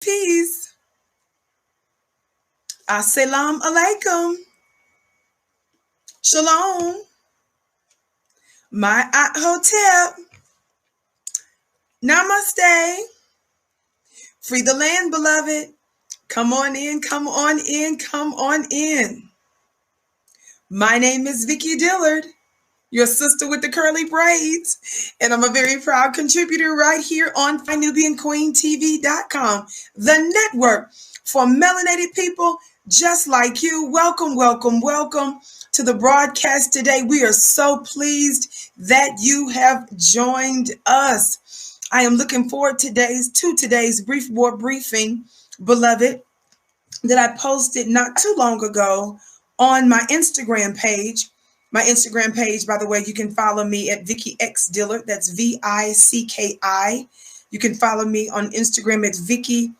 peace. Assalamu alaikum. Shalom. My hotep. Namaste. Free the land, beloved. Come on in, come on in, come on in. My name is Vicky Dillard, your sister with the curly braids, and I'm a very proud contributor right here on NubianQueenTV.com, the network for melanated people just like you. Welcome, welcome, welcome to the broadcast today. We are so pleased that you have joined us. I am looking forward to today's brief war briefing, beloved, that I posted not too long ago on my Instagram page. My Instagram page, by the way, you can follow me at Vicky X Dillard. That's VICKI. You can follow me on Instagram at Vicky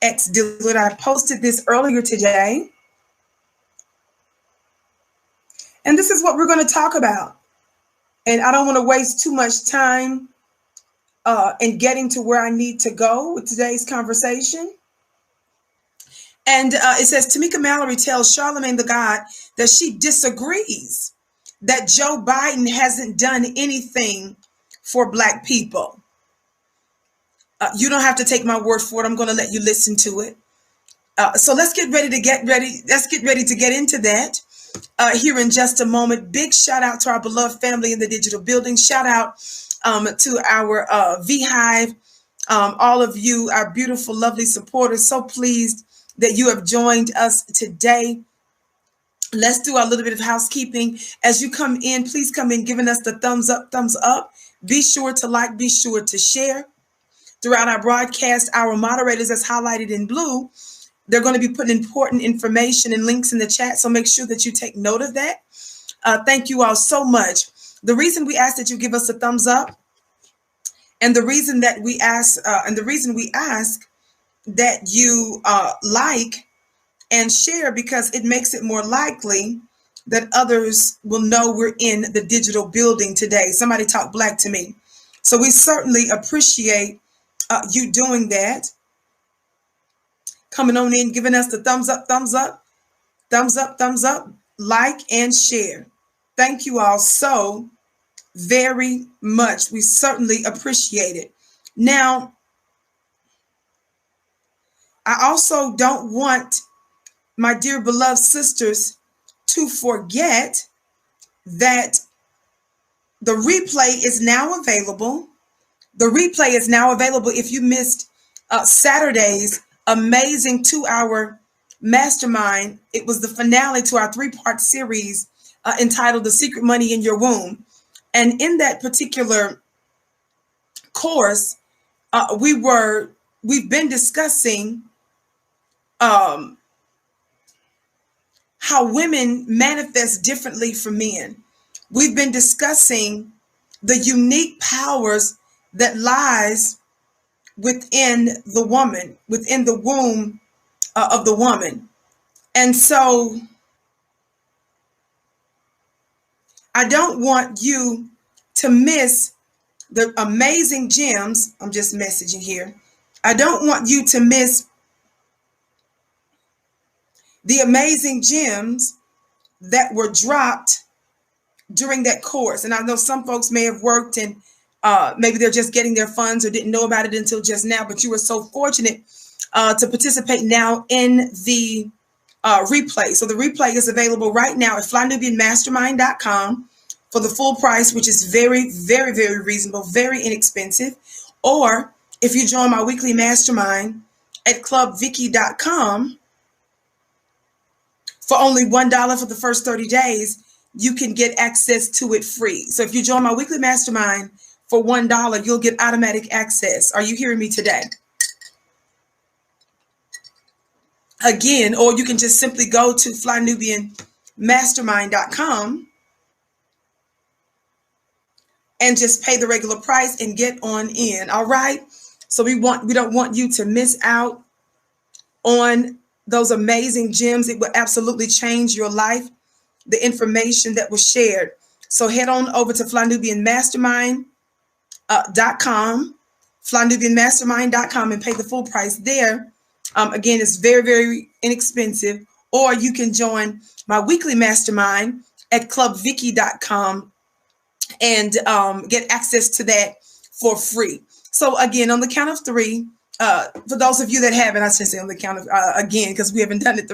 X Dillard. I posted this earlier today. And this is what we're going to talk about. And I don't want to waste too much time in getting to where I need to go with today's conversation. And it says, Tameka Mallory tells Charlamagne the God that she disagrees that Joe Biden hasn't done anything for Black people. You don't have to take my word for it. I'm going to let you listen to it. So let's get ready to get into that here in just a moment. Big shout out to our beloved family in the digital building. Shout out to our V-Hive, all of you, our beautiful, lovely supporters. So pleased that you have joined us today. Let's do our little bit of housekeeping. As you come in, please come in giving us the thumbs up, thumbs up. Be sure to like, be sure to share. Throughout our broadcast, our moderators, as highlighted in blue, they're going to be putting important information and links in the chat, so make sure that you take note of that. Thank you all so much. The reason we ask that you give us a thumbs up, and the reason that we ask, that you like and share, because it makes it more likely that others will know we're in the digital building today. Somebody talk Black to me. So we certainly appreciate you doing that. Coming on in, giving us the thumbs up, thumbs up, thumbs up, thumbs up, like and share. Thank you all so very much. We certainly appreciate it. Now, I also don't want my dear beloved sisters to forget that the replay is now available. The replay is now available if you missed Saturday's amazing 2-hour mastermind. It was the finale to our 3-part series entitled The Secret Money in Your Womb. And in that particular course, we've been discussing how women manifest differently from men. We've been discussing the unique powers that lies within the woman, within the womb of the woman. And so I don't want you to miss the amazing gems. I'm just messaging here. I don't want you to miss the amazing gems that were dropped during that course. And I know some folks may have worked and maybe they're just getting their funds or didn't know about it until just now, but you were so fortunate to participate now in the replay. So the replay is available right now at flynubianmastermind.com for the full price, which is very, very, very reasonable, very inexpensive. Or if you join my weekly mastermind at clubvicky.com, for only $1 for the first 30 days, you can get access to it free. So if you join my weekly mastermind for $1, you'll get automatic access. Are you hearing me today? Again, or you can just simply go to flynubianmastermind.com and just pay the regular price and get on in. All right. So we don't want you to miss out on those amazing gems. It will absolutely change your life, the information that was shared. So head on over to flynubianmastermind.com, flynubianmastermind.com, and pay the full price there Again, it's very, very inexpensive. Or you can join my weekly mastermind at clubvicky.com and get access to that for free. So again, on the count of three, for those of you that haven't, I should say on the count of again, because we haven't done it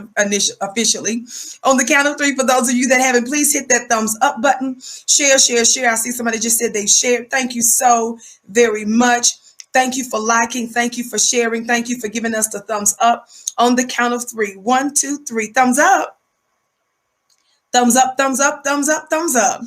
officially. On the count of three, for those of you that haven't, please hit that thumbs up button. Share, share, share. I see somebody just said they shared. Thank you so very much. Thank you for liking. Thank you for sharing. Thank you for giving us the thumbs up. On the count of three. 1, 2, 3. Thumbs up. Thumbs up, thumbs up, thumbs up, thumbs up.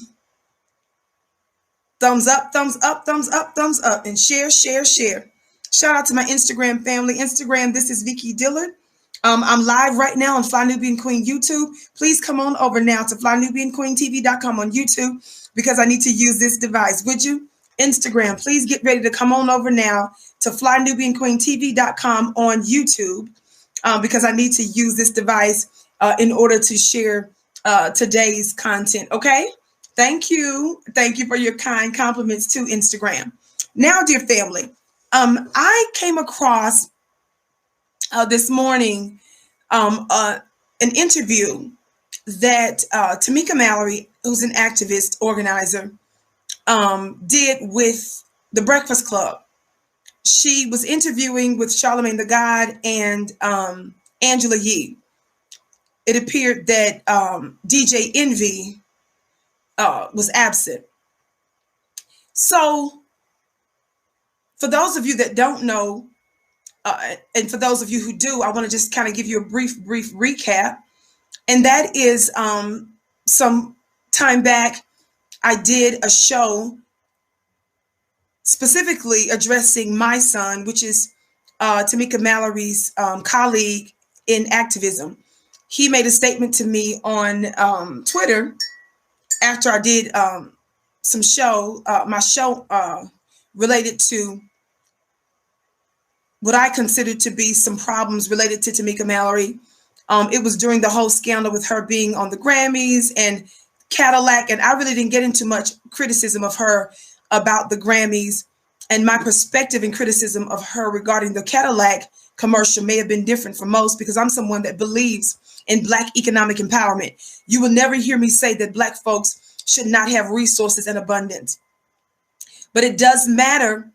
Thumbs up, thumbs up, thumbs up, thumbs up. And share, share, share. Shout out to my Instagram family. Instagram, this is Vicky Dillard. I'm live right now on Fly Nubian Queen YouTube. Please come on over now to flynubianqueentv.com on YouTube because I need to use this device. Would you? Instagram, please get ready to come on over now to flynubianqueentv.com on YouTube because I need to use this device in order to share today's content. Okay? Thank you. Thank you for your kind compliments to Instagram. Now, dear family, I came across this morning an interview that Tameka Mallory, who's an activist organizer, did with the Breakfast Club. She was interviewing with Charlamagne the God and Angela Yee. It appeared that DJ Envy was absent. So for those of you that don't know, and for those of you who do, I want to just kind of give you a brief recap. And that is some time back, I did a show specifically addressing my son, which is Tameka Mallory's colleague in activism. He made a statement to me on Twitter after I did some show, my show related to what I considered to be some problems related to Tameka Mallory. It was during the whole scandal with her being on the Grammys and Cadillac, and I really didn't get into much criticism of her about the Grammys, and my perspective and criticism of her regarding the Cadillac commercial may have been different from most because I'm someone that believes in Black economic empowerment. You will never hear me say that Black folks should not have resources in abundance. But it does matter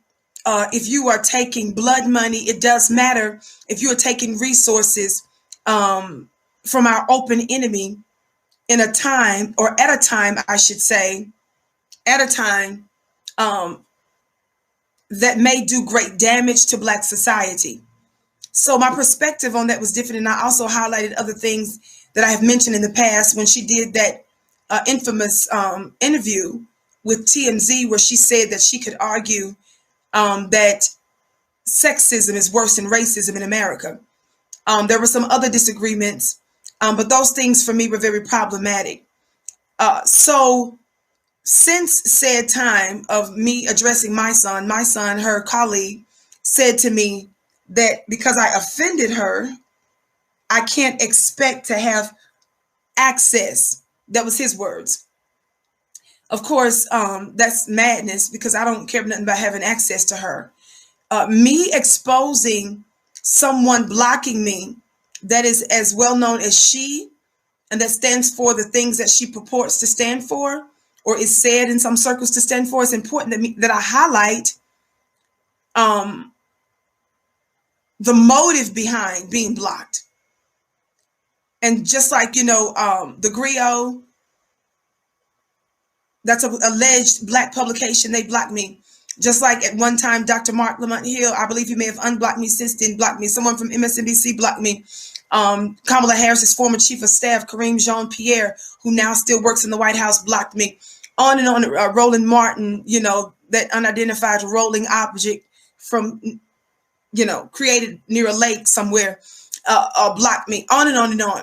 if you are taking blood money. It does matter if you are taking resources from our open enemy in a time, or at a time, I should say, at a time that may do great damage to Black society. So my perspective on that was different. And I also highlighted other things that I have mentioned in the past when she did that infamous interview with TMZ, where she said that she could argue that sexism is worse than racism in America. There were some other disagreements, but those things for me were very problematic. So since said time of me addressing my son, her colleague, said to me that because I offended her, I can't expect to have access. That was his words. Of course, that's madness because I don't care nothing about having access to her. Me exposing someone blocking me that is as well known as she, and that stands for the things that she purports to stand for, or is said in some circles to stand for, it's important that I highlight the motive behind being blocked. And just like, the Griot, that's an alleged Black publication, they blocked me. Just like at one time, Dr. Mark Lamont Hill, I believe he may have unblocked me since then, blocked me. Someone from MSNBC blocked me. Kamala Harris's former chief of staff, Kareem Jean-Pierre, who now still works in the White House, blocked me. On and on. Roland Martin, that unidentified rolling object from, created near a lake somewhere, blocked me. On and on and on.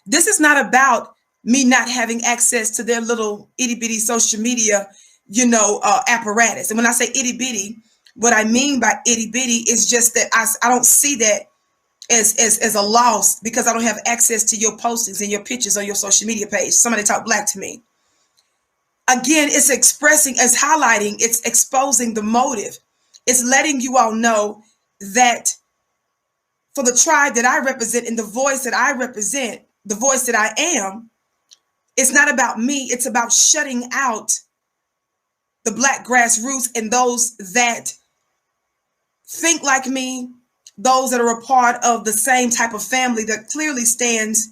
This is not about me not having access to their little itty bitty social media, apparatus. And when I say itty bitty, what I mean by itty bitty is just that I don't see that as a loss because I don't have access to your postings and your pictures on your social media page. Somebody talk Black to me. Again, it's expressing, it's highlighting, it's exposing the motive. It's letting you all know that for the tribe that I represent and the voice that I represent, the voice that I am, it's not about me. It's about shutting out the Black grassroots and those that think like me, those that are a part of the same type of family that clearly stands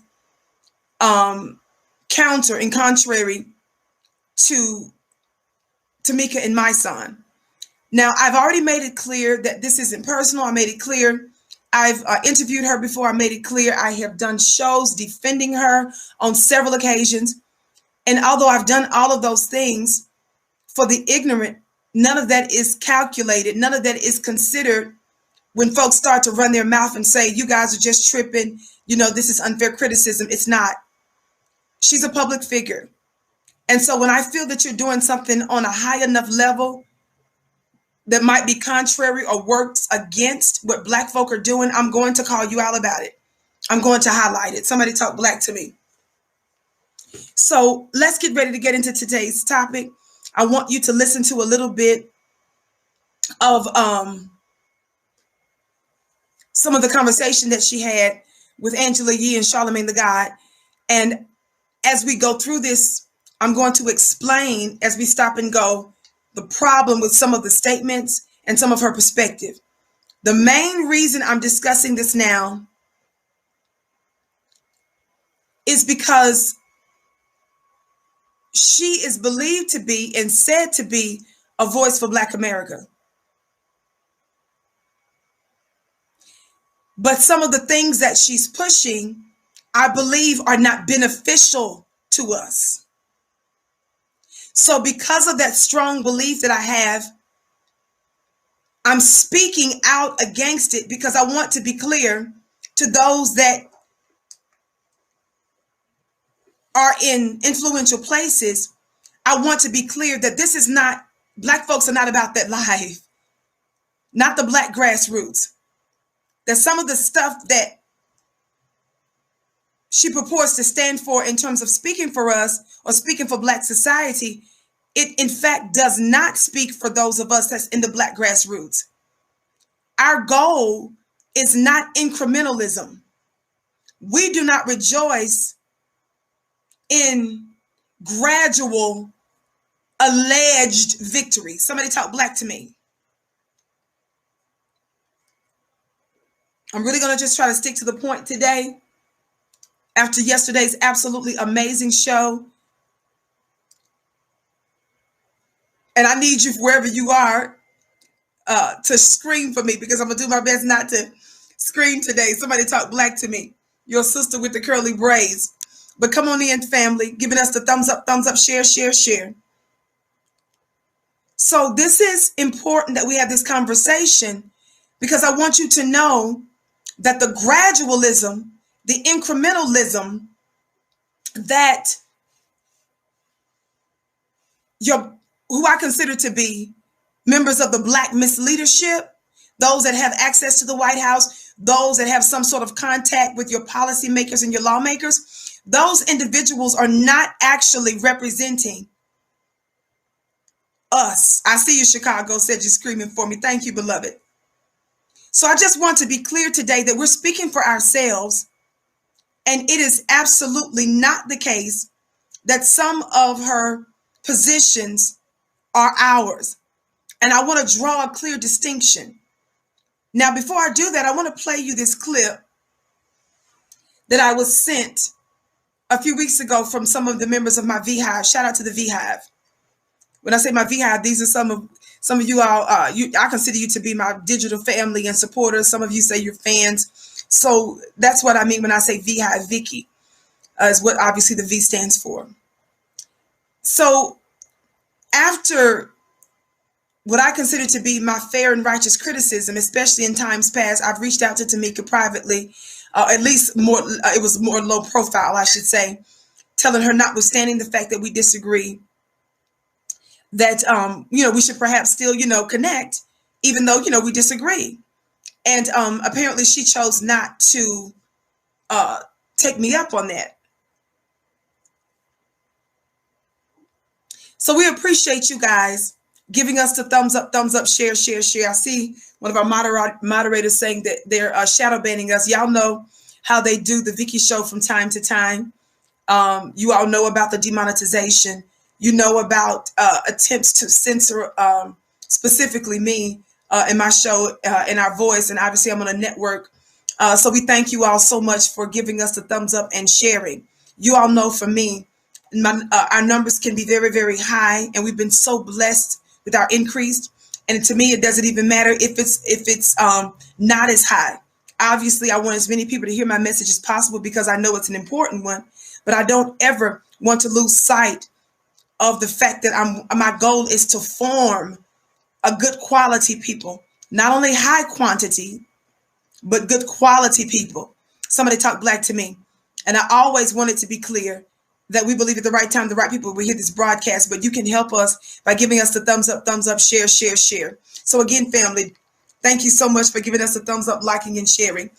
counter and contrary to Tameka and my son. Now, I've already made it clear that this isn't personal. I made it clear. I've interviewed her before. I made it clear. I have done shows defending her on several occasions. And although I've done all of those things for the ignorant, none of that is calculated. None of that is considered when folks start to run their mouth and say, you guys are just tripping. You know, this is unfair criticism. It's not. She's a public figure. And so when I feel that you're doing something on a high enough level that might be contrary or works against what Black folk are doing, I'm going to call you out about it. I'm going to highlight it. Somebody talk Black to me. So let's get ready to get into today's topic. I want you to listen to a little bit of some of the conversation that she had with Angela Yee and Charlamagne the God. And as we go through this, I'm going to explain, as we stop and go, the problem with some of the statements and some of her perspective. The main reason I'm discussing this now is because she is believed to be and said to be a voice for Black America. But some of the things that she's pushing, I believe, are not beneficial to us. So because of that strong belief that I have, I'm speaking out against it because I want to be clear to those that are in influential places. I want to be clear that this is not, Black folks are not about that life, not the Black grassroots. That some of the stuff that she purports to stand for in terms of speaking for us or speaking for Black society, it in fact does not speak for those of us that's in the Black grassroots. Our goal is not incrementalism. We do not rejoice in gradual alleged victory. Somebody talk Black to me. I'm really going to just try to stick to the point today after yesterday's absolutely amazing show. And I need you, wherever you are, to scream for me, because I'm going to do my best not to scream today. Somebody talk Black to me. Your sister with the curly braids. But come on in, family, giving us the thumbs up, share, share, share. So this is important that we have this conversation, because I want you to know that the gradualism, the incrementalism that who I consider to be members of the Black misleadership, those that have access to the White House, those that have some sort of contact with your policymakers and your lawmakers, those individuals are not actually representing us. I see you, Chicago, said you're screaming for me. Thank you, beloved. So I just want to be clear today that we're speaking for ourselves, and it is absolutely not the case that some of her positions are ours. And I want to draw a clear distinction. Now, before I do that, I want to play you this clip that I was sent a few weeks ago from some of the members of my V-Hive. Shout out to the V-Hive. When I say my V-Hive, these are some of you all. I consider you to be my digital family and supporters. Some of you say you're fans. So that's what I mean when I say V-Hive. Vicky is what obviously the V stands for. So after what I consider to be my fair and righteous criticism, especially in times past, I've reached out to Tameka privately, at least more, it was more low profile, I should say, telling her, notwithstanding the fact that we disagree, that, we should perhaps still, connect, even though, we disagree. And apparently she chose not to take me up on that. So we appreciate you guys giving us the thumbs up, share, share, share. I see one of our moderators saying that they're shadow banning us. Y'all know how they do the Vicky show from time to time. You all know about the demonetization. You know about attempts to censor specifically me in my show, in our voice, and obviously I'm on a network. So we thank you all so much for giving us the thumbs up and sharing. You all know for me, our numbers can be very, very high, and we've been so blessed with our increase. And to me, it doesn't even matter if it's not as high. Obviously, I want as many people to hear my message as possible because I know it's an important one. But I don't ever want to lose sight of the fact that my goal is to form a good quality people, not only high quantity, but good quality people. Somebody talk black to me. And I always wanted to be clear that we believe at the right time, the right people will hear this broadcast, but you can help us by giving us the thumbs up, share, share, share. So again, family, thank you so much for giving us a thumbs up, liking, and sharing.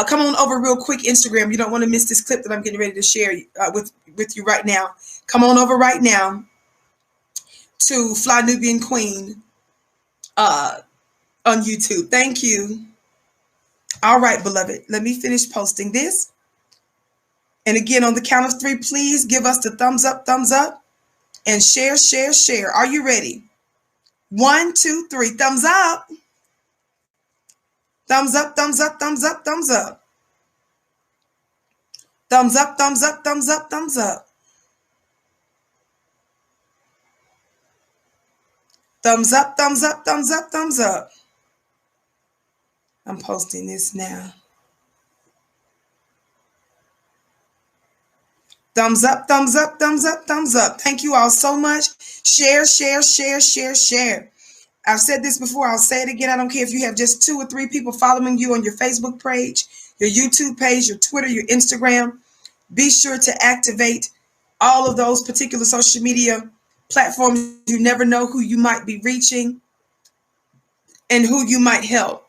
Come on over real quick, Instagram. You don't want to miss this clip that I'm getting ready to share with you right now. Come on over right now to Fly Nubian Queen on YouTube. Thank you. All right, beloved. Let me finish posting this. And again, on the count of 3, please give us the thumbs up, and share, share, share. Are you ready? 1, 2, 3. Thumbs up. Thumbs up, thumbs up, thumbs up, thumbs up. Thumbs up, thumbs up, thumbs up, thumbs up. Thumbs up, thumbs up, thumbs up, thumbs up. I'm posting this now. Thumbs up, thumbs up, thumbs up, thumbs up. Thank you all so much. Share, share, share, share, share. I've said this before. I'll say it again. I don't care if you have just 2 or 3 people following you on your Facebook page, your YouTube page, your Twitter, your Instagram. Be sure to activate all of those particular social media platforms. You never know who you might be reaching and who you might help.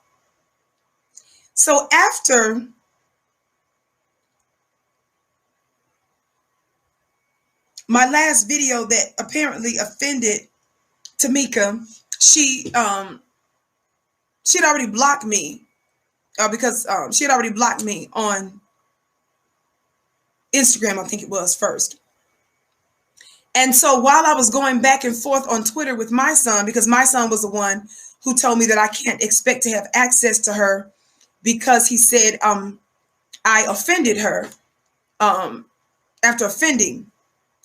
So after my last video that apparently offended Tameka, she had already blocked me because she had already blocked me on Instagram, I think it was first. And so while I was going back and forth on Twitter with my son, because my son was the one who told me that I can't expect to have access to her because he said I offended her after offending.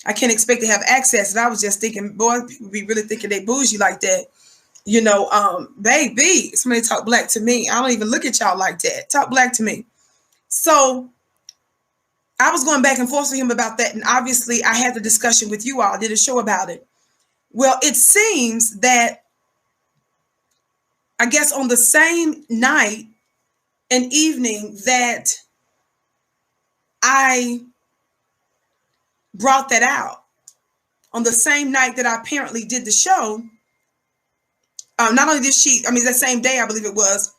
I can't expect to have access. And I was just thinking, boy, people be really thinking they bougie like that. You know, baby, somebody talk black to me. I don't even look at y'all like that. Talk black to me. So I was going back and forth with him about that. And obviously I had the discussion with you all. I did a show about it. Well, it seems that I guess on the same night and evening that I brought that out, on the same night that I apparently did the show, not only did she, I mean, that same day, I believe it was,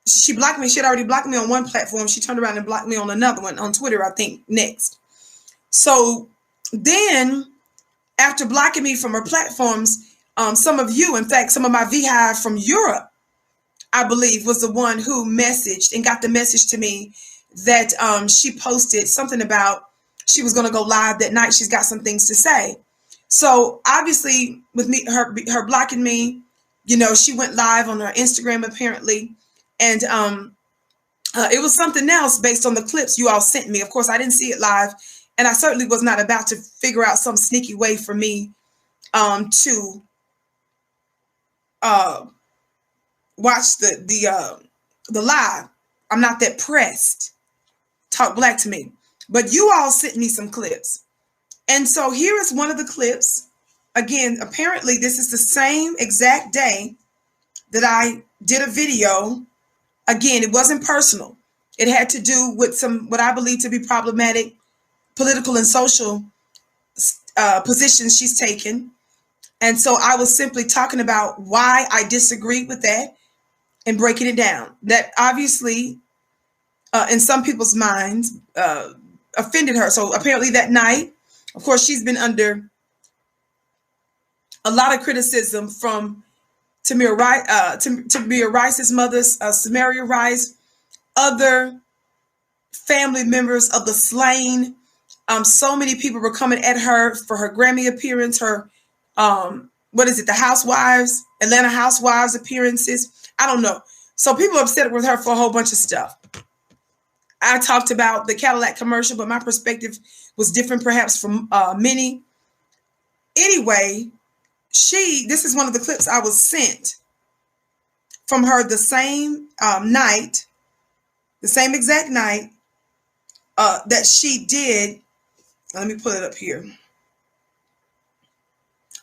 she blocked me. She had already blocked me on one platform. She turned around and blocked me on another one, on Twitter, I think, next. So then, after blocking me from her platforms, some of you, in fact, some of my VHive from Europe, I believe, was the one who messaged and got the message to me that she posted something about she was going to go live that night. She's got some things to say. So obviously, with me, her blocking me, you know, she went live on her Instagram apparently, and it was something else based on the clips you all sent me. Of course, I didn't see it live, and I certainly was not about to figure out some sneaky way for me to watch the live. I'm not that pressed. Talk black to me. But you all sent me some clips. And so here is one of the clips. Again, apparently this is the same exact day that I did a video. Again, it wasn't personal. It had to do with some, what I believe to be problematic political and social positions she's taken. And so I was simply talking about why I disagree with that and breaking it down. That obviously, in some people's minds, offended her. So apparently that night, of course, she's been under a lot of criticism from Tamir Rice's mother, Samaria Rice, other family members of the slain. So many people were coming at her for her Grammy appearance, her the Housewives, Atlanta Housewives appearances. I don't know. So people are upset with her for a whole bunch of stuff. I talked about the Cadillac commercial, but my perspective was different perhaps from many. Anyway, this is one of the clips I was sent from her the same night, the same exact night that she did. Let me pull it up here.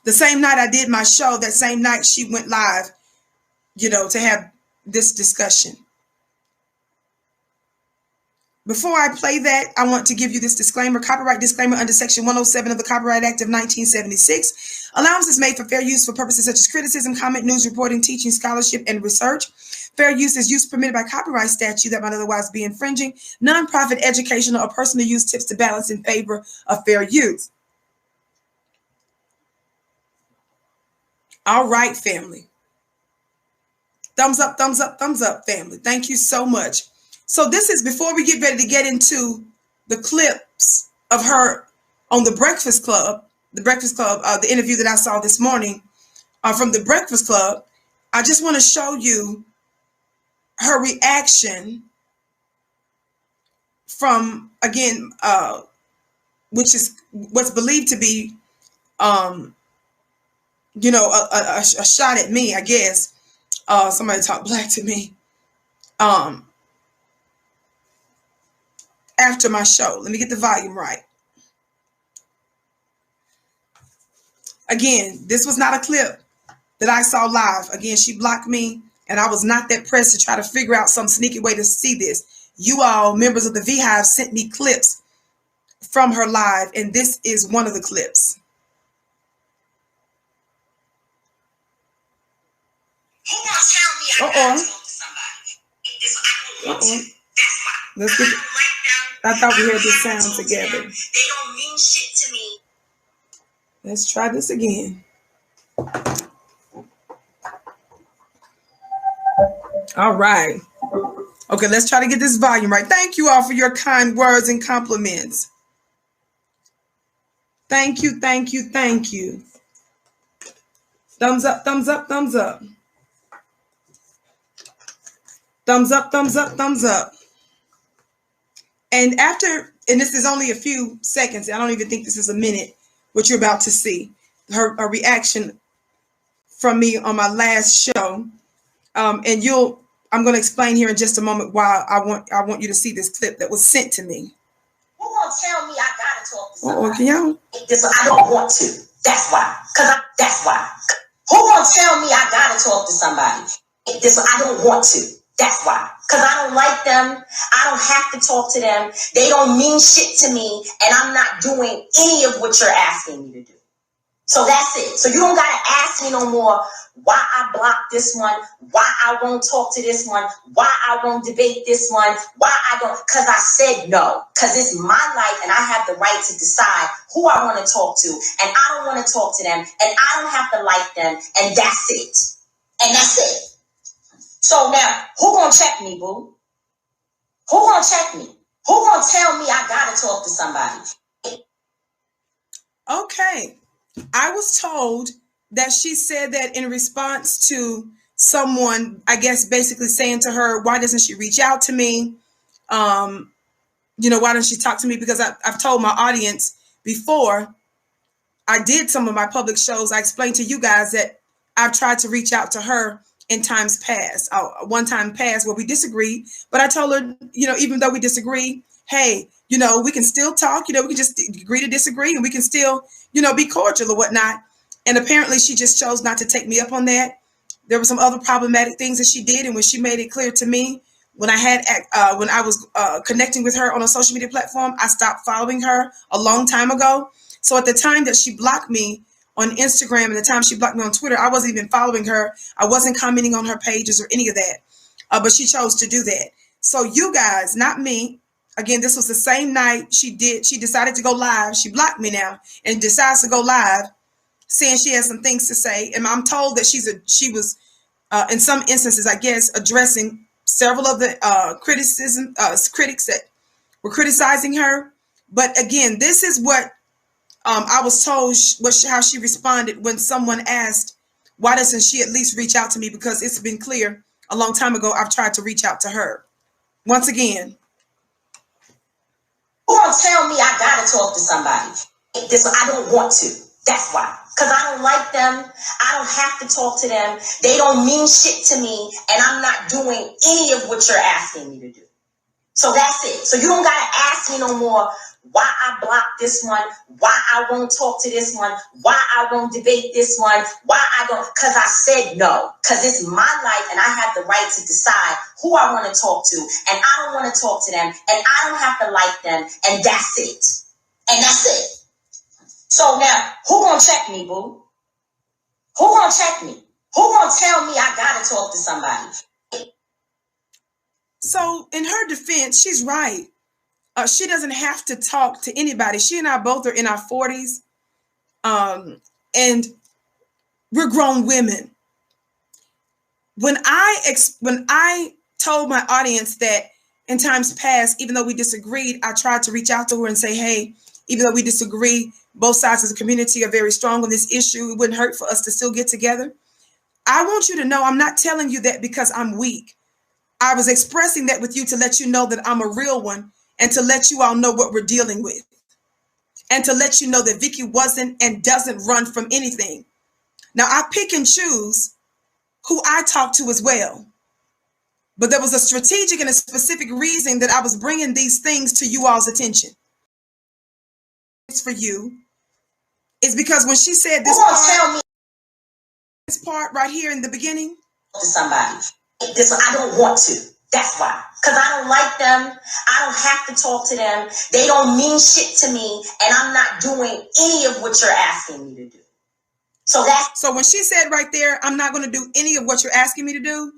The same night I did my show, that same night she went live, to have this discussion. Before I play that, I want to give you this disclaimer. Copyright disclaimer under Section 107 of the Copyright Act of 1976. Allowance is made for fair use for purposes such as criticism, comment, news reporting, teaching, scholarship, and research. Fair use is use permitted by copyright statute that might otherwise be infringing. Nonprofit, educational, or personal use tips to balance in favor of fair use. All right, family. Thumbs up, thumbs up, thumbs up, family. Thank you so much. So this is before we get ready to get into the clips of her on the Breakfast Club, the interview that I saw this morning from the Breakfast Club. I just want to show you her reaction from, again, which is what's believed to be, a shot at me, I guess. Somebody talk black to me. After my show. Let me get the volume right. Again, this was not a clip that I saw live. Again, she blocked me, and I was not that pressed to try to figure out some sneaky way to see this. You all, members of the V-Hive, sent me clips from her live, and this is one of the clips. Who gonna tell me I gotta talk to somebody? I don't want to. That's why. Let's get. I thought we heard this sound together. They don't mean shit to me. Let's try this again. All right. Okay, let's try to get this volume right. Thank you all for your kind words and compliments. Thank you, thank you, thank you. Thumbs up, thumbs up, thumbs up. Thumbs up, thumbs up, thumbs up. And this is only a few seconds. I don't even think this is a minute, what you're about to see. Her reaction from me on my last show. I'm going to explain here in just a moment why I want you to see this clip that was sent to me. Who gonna tell me I gotta talk to somebody? I don't want to. That's why. That's why. Who gonna tell me I gotta talk to somebody? I don't want to. That's why. Because I don't like them. I don't have to talk to them. They don't mean shit to me. And I'm not doing any of what you're asking me to do. So that's it. So you don't got to ask me no more why I blocked this one, why I won't talk to this one, why I won't debate this one, why I don't. Because I said no. Because it's my life and I have the right to decide who I want to talk to. And I don't want to talk to them. And I don't have to like them. And that's it. And that's it. So now, who gonna check me, boo? Who gonna check me? Who gonna tell me I gotta talk to somebody? Okay. I was told that she said that in response to someone, I guess, basically saying to her, why doesn't she reach out to me? Why doesn't she talk to me? Because I've told my audience before I did some of my public shows, I explained to you guys that I've tried to reach out to her in times past, one time past where we disagreed, but I told her, even though we disagree, hey, we can still talk, we can just agree to disagree and we can still, be cordial or whatnot. And apparently she just chose not to take me up on that. There were some other problematic things that she did. And when she made it clear to me, when I was connecting with her on a social media platform, I stopped following her a long time ago. So at the time that she blocked me on Instagram and the time she blocked me on Twitter, I wasn't even following her. I wasn't commenting on her pages or any of that, but she chose to do that. So you guys, not me. Again, this was the same night she decided to go live. She blocked me now and decides to go live saying she has some things to say. And I'm told that she was, in some instances, I guess, addressing several of the critics that were criticizing her. But again, this is what I was told how she responded when someone asked, why doesn't she at least reach out to me? Because it's been clear a long time ago I've tried to reach out to her. Once again. Who gonna tell me I gotta talk to somebody? I don't want to. That's why. Because I don't like them. I don't have to talk to them. They don't mean shit to me. And I'm not doing any of what you're asking me to do. So that's it. So you don't gotta ask me no more why I blocked this one, why I won't talk to this one, why I won't debate this one, why I don't, because I said no. Because it's my life and I have the right to decide who I want to talk to. And I don't want to talk to them. And I don't have to like them. And that's it. And that's it. So now, who gonna check me, boo? Who gonna check me? Who gonna tell me I gotta talk to somebody? So in her defense, she's right. She doesn't have to talk to anybody. She and I both are in our 40s. And we're grown women. When I told my audience that in times past, even though we disagreed, I tried to reach out to her and say, hey, even though we disagree, both sides of the community are very strong on this issue. It wouldn't hurt for us to still get together. I want you to know I'm not telling you that because I'm weak. I was expressing that with you to let you know that I'm a real one and to let you all know what we're dealing with. And to let you know that Vicky wasn't and doesn't run from anything. Now, I pick and choose who I talk to as well. But there was a strategic and a specific reason that I was bringing these things to you all's attention. It's for you. It's because when she said this part right here in the beginning. To somebody. I don't want to. That's why. Because I don't like them. I don't have to talk to them. They don't mean shit to me. And I'm not doing any of what you're asking me to do. So when she said right there, I'm not going to do any of what you're asking me to do,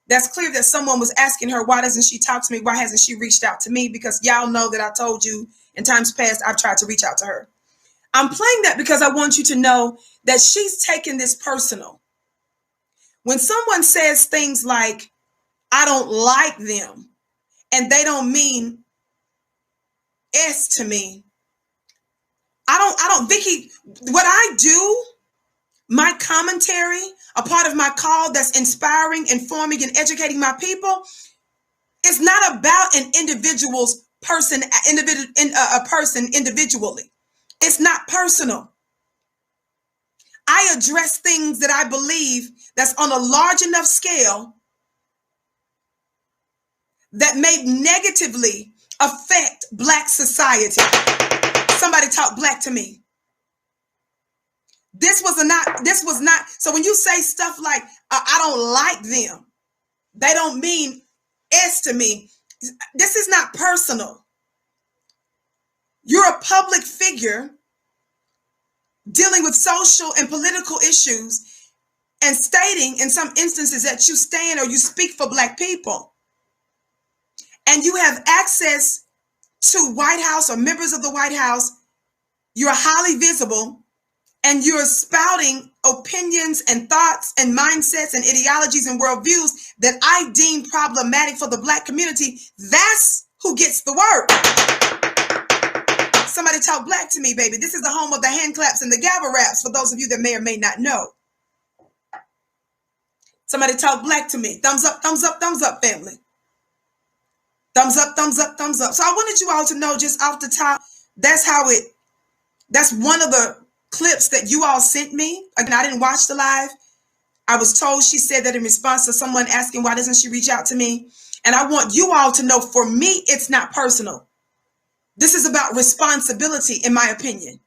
that's clear that someone was asking her, why doesn't she talk to me? Why hasn't she reached out to me? Because y'all know that I told you in times past, I've tried to reach out to her. I'm playing that because I want you to know that she's taking this personal. When someone says things like, I don't like them, and they don't mean S to me. Vicky, what I do, my commentary, a part of my call that's inspiring, informing, and educating my people, is not about an individual's person, a person individually. It's not personal. I address things that I believe that's on a large enough scale that may negatively affect Black society. Somebody talk Black to me. This was not. So when you say stuff like, I don't like them, they don't mean S to me. This is not personal. You're a public figure dealing with social and political issues and stating in some instances that you stand or you speak for Black people. And you have access to White House or members of the White House. You're highly visible. And you're spouting opinions and thoughts and mindsets and ideologies and worldviews that I deem problematic for the Black community. That's who gets the work. Somebody talk Black to me, baby. This is the home of the hand claps and the gavel raps for those of you that may or may not know. Somebody talk Black to me. Thumbs up, family. Thumbs up, thumbs up, thumbs up. So I wanted you all to know just off the top, that's one of the clips that you all sent me. Again, I didn't watch the live. I was told she said that in response to someone asking why doesn't she reach out to me. And I want you all to know, for me, it's not personal. This is about responsibility, in my opinion.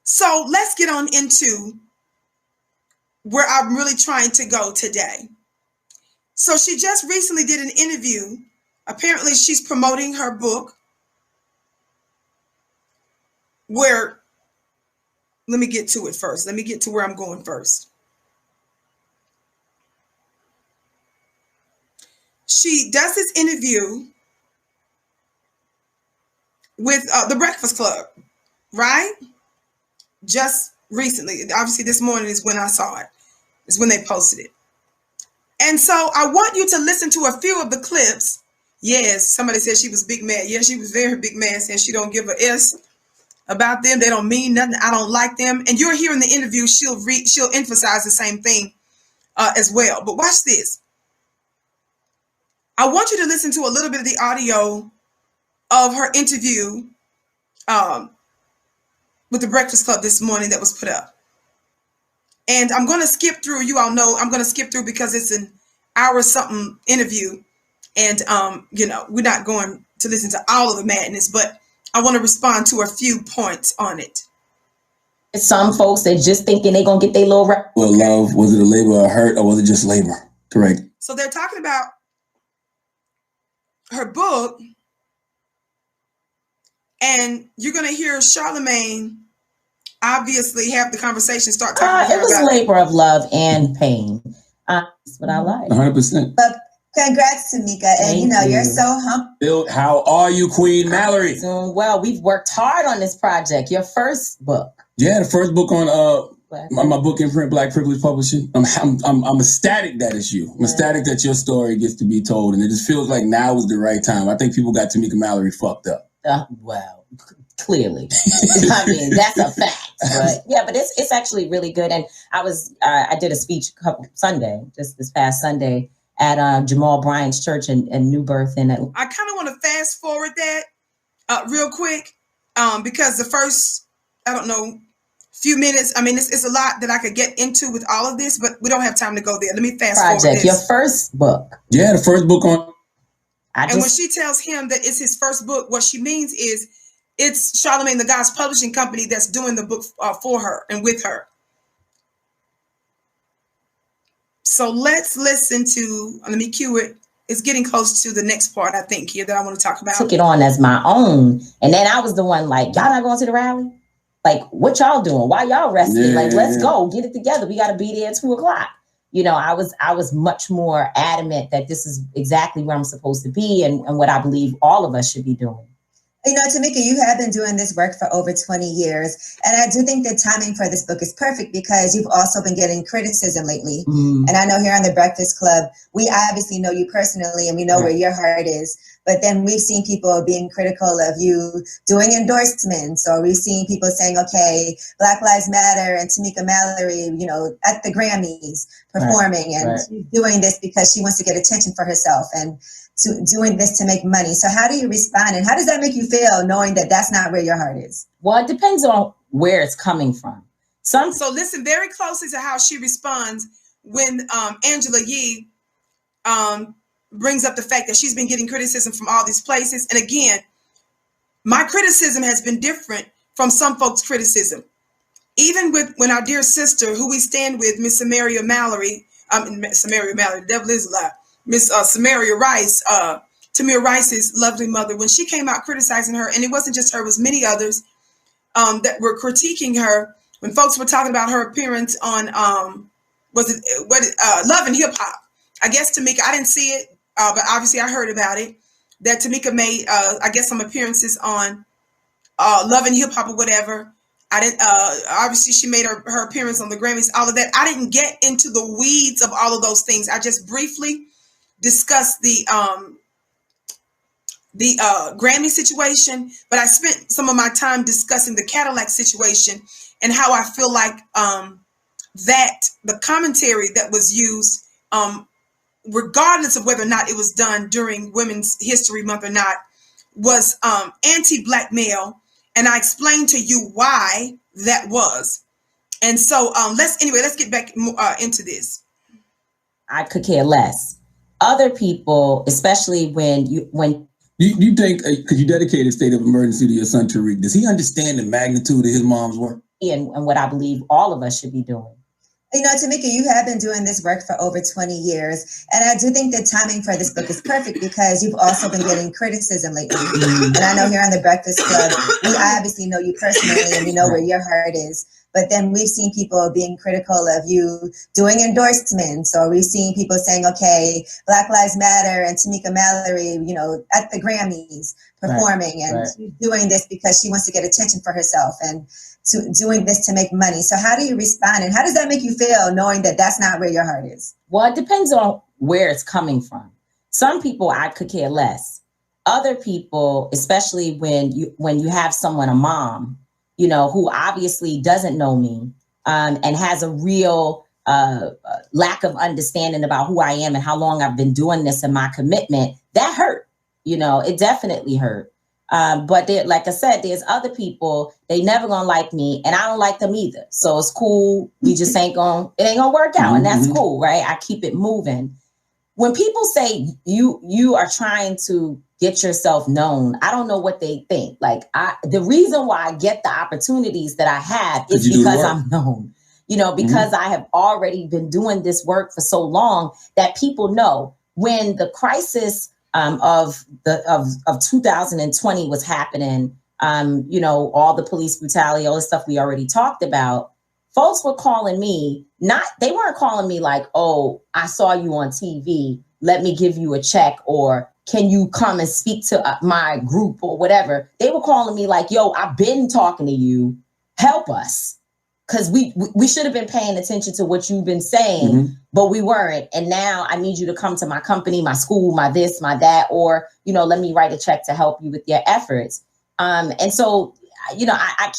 So let's get on into where I'm really trying to go today. So she just recently did an interview. Apparently she's promoting her book where, let me get to it first. Let me get to where I'm going first. She does this interview with the Breakfast Club, right? Just recently. Obviously, this morning is when I saw it. It's when they posted it. And so I want you to listen to a few of the clips. Yes, somebody said she was big mad. Yes, she was very big mad, saying she don't give a S about them. They don't mean nothing. I don't like them. And you're here in the interview. She'll emphasize the same thing as well. But watch this. I want you to listen to a little bit of the audio of her interview with the Breakfast Club this morning that was put up. And I'm going to skip through. You all know I'm going to skip through because it's an hour something interview. And, we're not going to listen to all of the madness, but I want to respond to a few points on it. Some folks that just thinking they're going to get their little... Well, love, was it a labor or hurt, or was it just labor? Correct. So they're talking about her book, and you're going to hear Charlamagne obviously have the conversation start talking it was a labor of love and pain. That's what I like. 100%. But congrats, Tameka. And you're so humble. How are you, Queen Mallory? Doing well. We've worked hard on this project. Your first book. Yeah, the first book on my book imprint, Black Privilege Publishing. I'm ecstatic that it's you. I'm ecstatic that your story gets to be told, and it just feels like now is the right time. I think people got Tameka Mallory fucked up. Well, clearly. I mean, that's a fact. But yeah, but it's actually really good. And I did a speech this past Sunday at Jamal Bryant's church in New Birth. And I kind of want to fast forward that real quick because the first, few minutes. I mean, it's a lot that I could get into with all of this, but we don't have time to go there. Let me fast forward this. Your first book. Yeah, the first book on. When she tells him that it's his first book, what she means is it's Charlamagne the God's publishing company that's doing the book for her and with her. So let's listen to, let me cue it. It's getting close to the next part, I think, here that I want to talk about. Took it on as my own. And then I was the one like, y'all not going to the rally? Like, what y'all doing? Why y'all resting? Let's go. Get it together. We got to be there at 2:00. I was much more adamant that this is exactly where I'm supposed to be and what I believe all of us should be doing. Tameka, you have been doing this work for over 20 years. And I do think the timing for this book is perfect because you've also been getting criticism lately. And I know here on the Breakfast Club, we obviously know you personally and we know where your heart is. But then we've seen people being critical of you doing endorsements, or we've seen people saying, okay, Black Lives Matter and Tameka Mallory, at the Grammys performing and doing this because she wants to get attention for herself and doing this to make money. So how do you respond? And how does that make you feel knowing that that's not where your heart is? Well, it depends on where it's coming from. So listen very closely to how she responds when Angela Yee brings up the fact that she's been getting criticism from all these places. And again, my criticism has been different from some folks' criticism. Even when our dear sister, who we stand with, Miss Samaria Mallory, the devil is a lie, Miss Samaria Rice, Tamir Rice's lovely mother, when she came out criticizing her, and it wasn't just her, it was many others that were critiquing her, when folks were talking about her appearance on, Love and Hip Hop. I guess Tameka, I didn't see it, but obviously I heard about it, that Tameka made, I guess, some appearances on Love and Hip Hop or whatever. I didn't, obviously she made her appearance on the Grammys, all of that. I didn't get into the weeds of all of those things. I just briefly discussed the Grammy situation, but I spent some of my time discussing the Cadillac situation and how I feel like that the commentary that was used, regardless of whether or not it was done during Women's History Month or not, was anti-blackmail. And I explained to you why that was. And so let's get back into this. I could care less. Other people, especially when you think, because you dedicated a state of emergency to your son Tariq, does he understand the magnitude of his mom's work? And what I believe all of us should be doing. Tameka, you have been doing this work for over 20 years. And I do think the timing for this book is perfect because you've also been getting criticism lately. And I know here on the Breakfast Club, we obviously know you personally and we know where your heart is. But then we've seen people being critical of you doing endorsements, or we've seen people saying, okay, Black Lives Matter and Tameka Mallory, you know, at the Grammys performing and doing this because she wants to get attention for herself and doing this to make money. So how do you respond, and how does that make you feel knowing that that's not where your heart is? Well, it depends on where it's coming from. Some people I could care less. Other people, especially when you have someone, a mom, you know, who obviously doesn't know me and has a real lack of understanding about who I am and how long I've been doing this and my commitment, that hurt. You know, it definitely hurt. But like I said, there's other people, they never gonna like me and I don't like them either. So it's cool. We just it ain't gonna work out. And that's cool, right? I keep it moving. When people say you are trying to get yourself known, I don't know what they think. Like the reason why I get the opportunities that I have is because I'm known, you know, because I have already been doing this work for so long that people know. When the crisis of 2020 was happening, you know, all the police brutality, all the stuff we already talked about, folks were calling me, they weren't calling me like, oh, I saw you on TV, let me give you a check, or can you come and speak to my group or whatever. They were calling me like, yo, I've been talking to you, help us. Because we should have been paying attention to what you've been saying, but we weren't. And now I need you to come to my company, my school, my this, my that, or, you know, let me write a check to help you with your efforts. And so, you know, I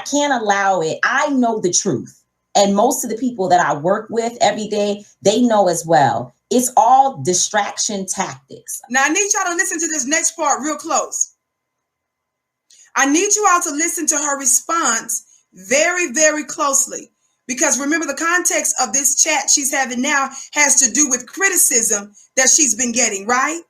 can't allow it. I know the truth. And most of the people that I work with every day, they know as well. It's all distraction tactics. Now, I need y'all to listen to this next part real close. I need you all to listen to her response very, very closely. Because remember, the context of this chat she's having now has to do with criticism that she's been getting, right?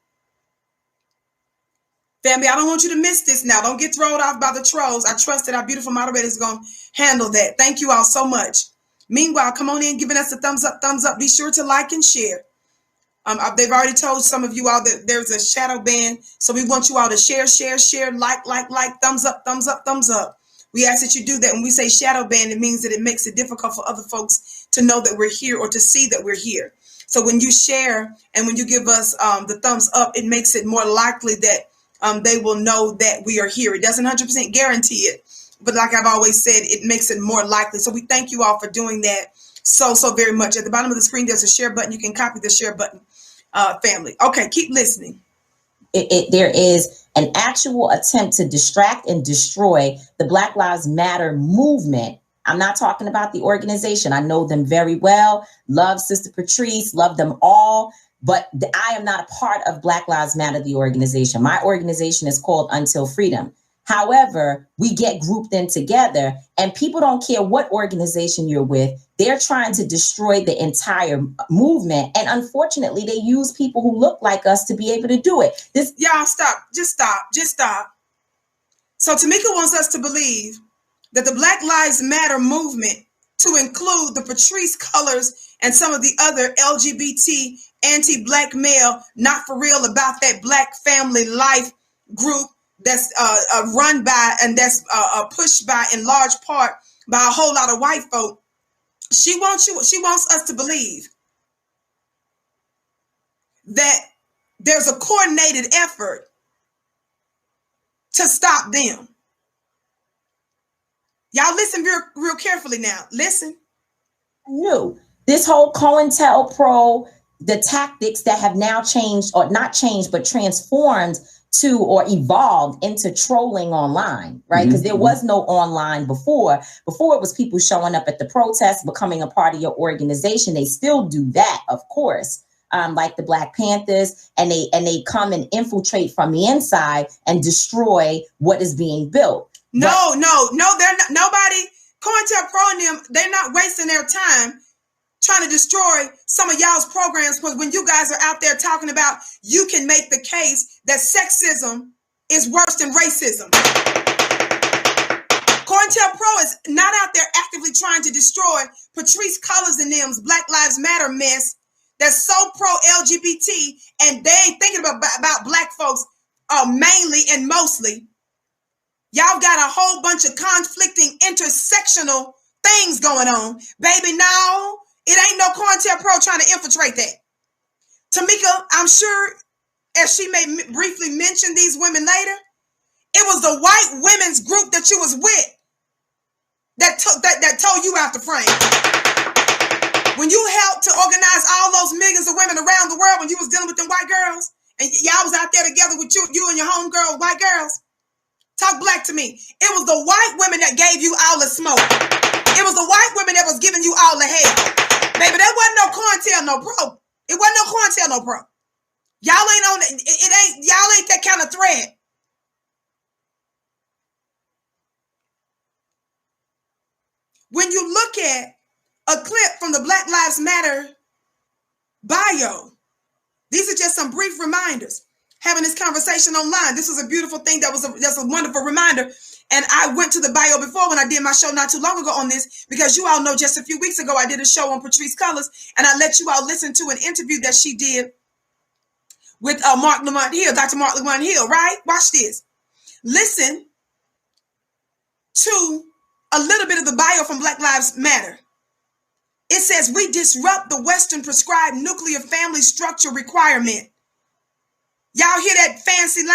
Family, I don't want you to miss this now. Don't get thrown off by the trolls. I trust that our beautiful moderator is going to handle that. Thank you all so much. Meanwhile, come on in, giving us a thumbs up, thumbs up. Be sure to like and share. They've already told some of you all that there's a shadow ban. So we want you all to share, like, thumbs up, thumbs up, thumbs up. We ask that you do that. When we say shadow ban, it means that it makes it difficult for other folks to know that we're here or to see that we're here. So when you share and when you give us the thumbs up, it makes it more likely that they will know that we are here. It doesn't 100% guarantee it, but like I've always said, it makes it more likely. So we thank you all for doing that so very much. At the bottom of the screen, there's a share button. You can copy the share button, family. Okay, keep listening. There is an actual attempt to distract and destroy the Black Lives Matter movement. I'm not talking about the organization. I know them very well. Love Sister Patrice, love them all. But I am not a part of Black Lives Matter, the organization. My organization is called Until Freedom. However, we get grouped in together and people don't care what organization you're with. They're trying to destroy the entire movement. And unfortunately, they use people who look like us to be able to do it. Y'all stop. Just stop. So Tameka wants us to believe that the Black Lives Matter movement, to include the Patrice colors and some of the other LGBT anti-Black male, not for real about that Black family life group that's run by and that's pushed by in large part by a whole lot of white folk. She wants us to believe that there's a coordinated effort to stop them. Y'all listen real carefully now. Listen. No, this whole COINTELPRO, the tactics that have now changed, or not changed, but transformed to or evolved into trolling online, right? Because there was no online before. Before it was people showing up at the protests, becoming a part of your organization. They still do that, of course, like the Black Panthers, and they come and infiltrate from the inside and destroy what is being built. No, they're not. Nobody, COINTELPRO and them, they're not wasting their time trying to destroy some of y'all's programs, because when you guys are out there talking about, you can make the case that sexism is worse than racism. COINTELPRO is not out there actively trying to destroy Patrice Cullors and them's Black Lives Matter mess that's so pro-LGBT, and they ain't thinking about Black folks mainly and mostly. Y'all got a whole bunch of conflicting intersectional things going on. Baby, no, it ain't no COINTELPRO trying to infiltrate that. Tameka, I'm sure, as she may briefly mention these women later, it was the white women's group that you was with that told you out the frame. When you helped to organize all those millions of women around the world, when you was dealing with them white girls, and y'all was out there together with you and your homegirl, white girls, talk black to me. It was the white women that gave you all the smoke. It was the white women that was giving you all the hell. Baby, that wasn't no COINTELPRO. It wasn't no COINTELPRO. Y'all ain't on y'all ain't that kind of thread. When you look at a clip from the Black Lives Matter bio, these are just some brief reminders. Having this conversation online, this was a beautiful thing. That's a wonderful reminder. And I went to the bio before when I did my show not too long ago on this, because you all know just a few weeks ago I did a show on Patrice Cullors, and I let you all listen to an interview that she did with Mark Lamont Hill, Dr. Mark Lamont Hill, right? Watch this. Listen to a little bit of the bio from Black Lives Matter. It says, we disrupt the Western prescribed nuclear family structure requirement. Y'all hear that fancy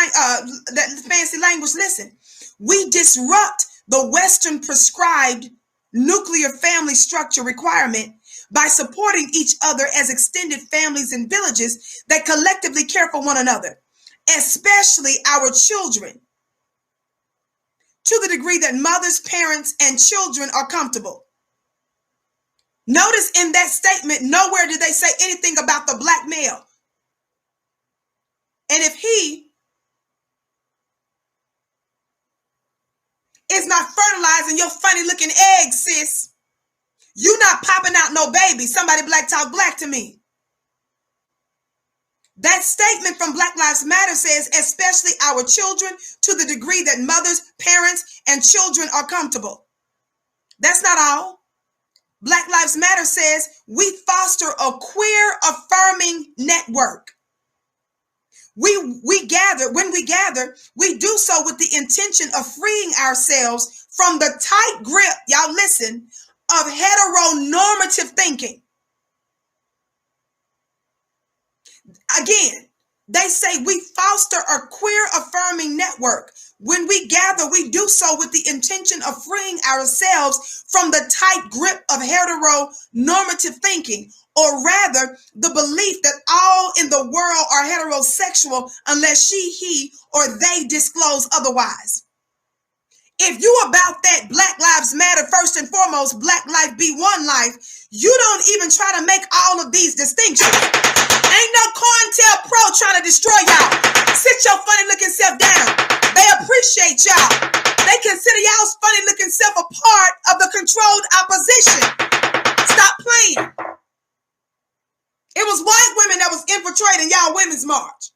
language? Listen. We disrupt the Western prescribed nuclear family structure requirement by supporting each other as extended families and villages that collectively care for one another, especially our children, to the degree that mothers, parents, and children are comfortable. Notice in that statement, nowhere did they say anything about the black male. And if he is not fertilizing your funny looking eggs, sis, you not popping out no baby. Somebody black talk black to me. That statement from Black Lives Matter says, especially our children, to the degree that mothers, parents, and children are comfortable. That's not all. Black Lives Matter says we foster a queer affirming network. When we gather, we do so with the intention of freeing ourselves from the tight grip, y'all listen, of heteronormative thinking. Again, they say we foster a queer affirming network. When we gather, we do so with the intention of freeing ourselves from the tight grip of heteronormative thinking, or rather the belief that all in the world are heterosexual unless she, he, or they disclose otherwise. If you about that Black Lives Matter, first and foremost, Black life be one life, you don't even try to make all of these distinctions. Ain't no COINTELPRO trying to destroy y'all. Sit your funny looking self down. They appreciate y'all. They consider y'all's funny looking self a part of the controlled opposition. Stop playing. It was white women that was infiltrating y'all women's march.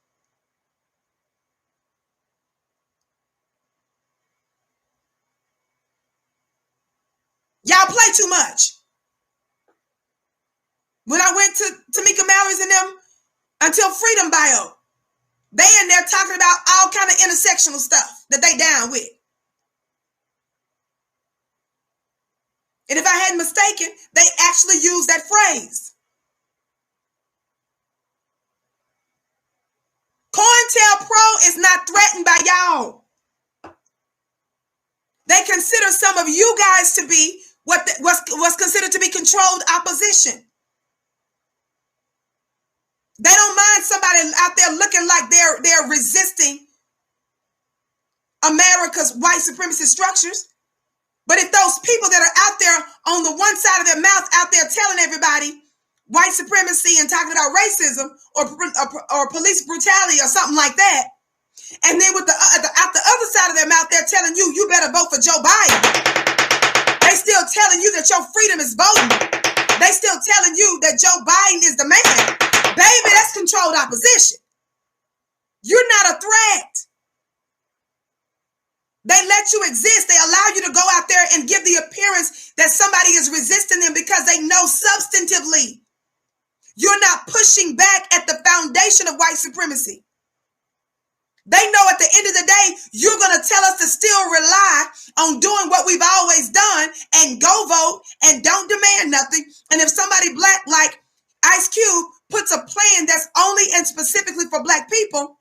Y'all play too much. When I went to Tameka Mallory's and them Until Freedom bio, they in there talking about all kind of intersectional stuff that they down with. And if I hadn't mistaken, they actually used that phrase. COINTELPRO is not threatened by y'all. They consider some of you guys to be what's considered to be controlled opposition. They don't mind somebody out there looking like they're resisting America's white supremacist structures. But if those people that are out there on the one side of their mouth out there telling everybody white supremacy and talking about racism or police brutality or something like that, and then with out the other side of their mouth they're telling you, you better vote for Joe Biden. They still telling you that your freedom is voting. They still telling you that Joe Biden is the man. Baby, that's controlled opposition. You're not a threat. They let you exist. They allow you to go out there and give the appearance that somebody is resisting them because they know substantively you're not pushing back at the foundation of white supremacy. They know at the end of the day, you're going to tell us to still rely on doing what we've always done and go vote and don't demand nothing. And if somebody black like Ice Cube puts a plan that's only and specifically for black people,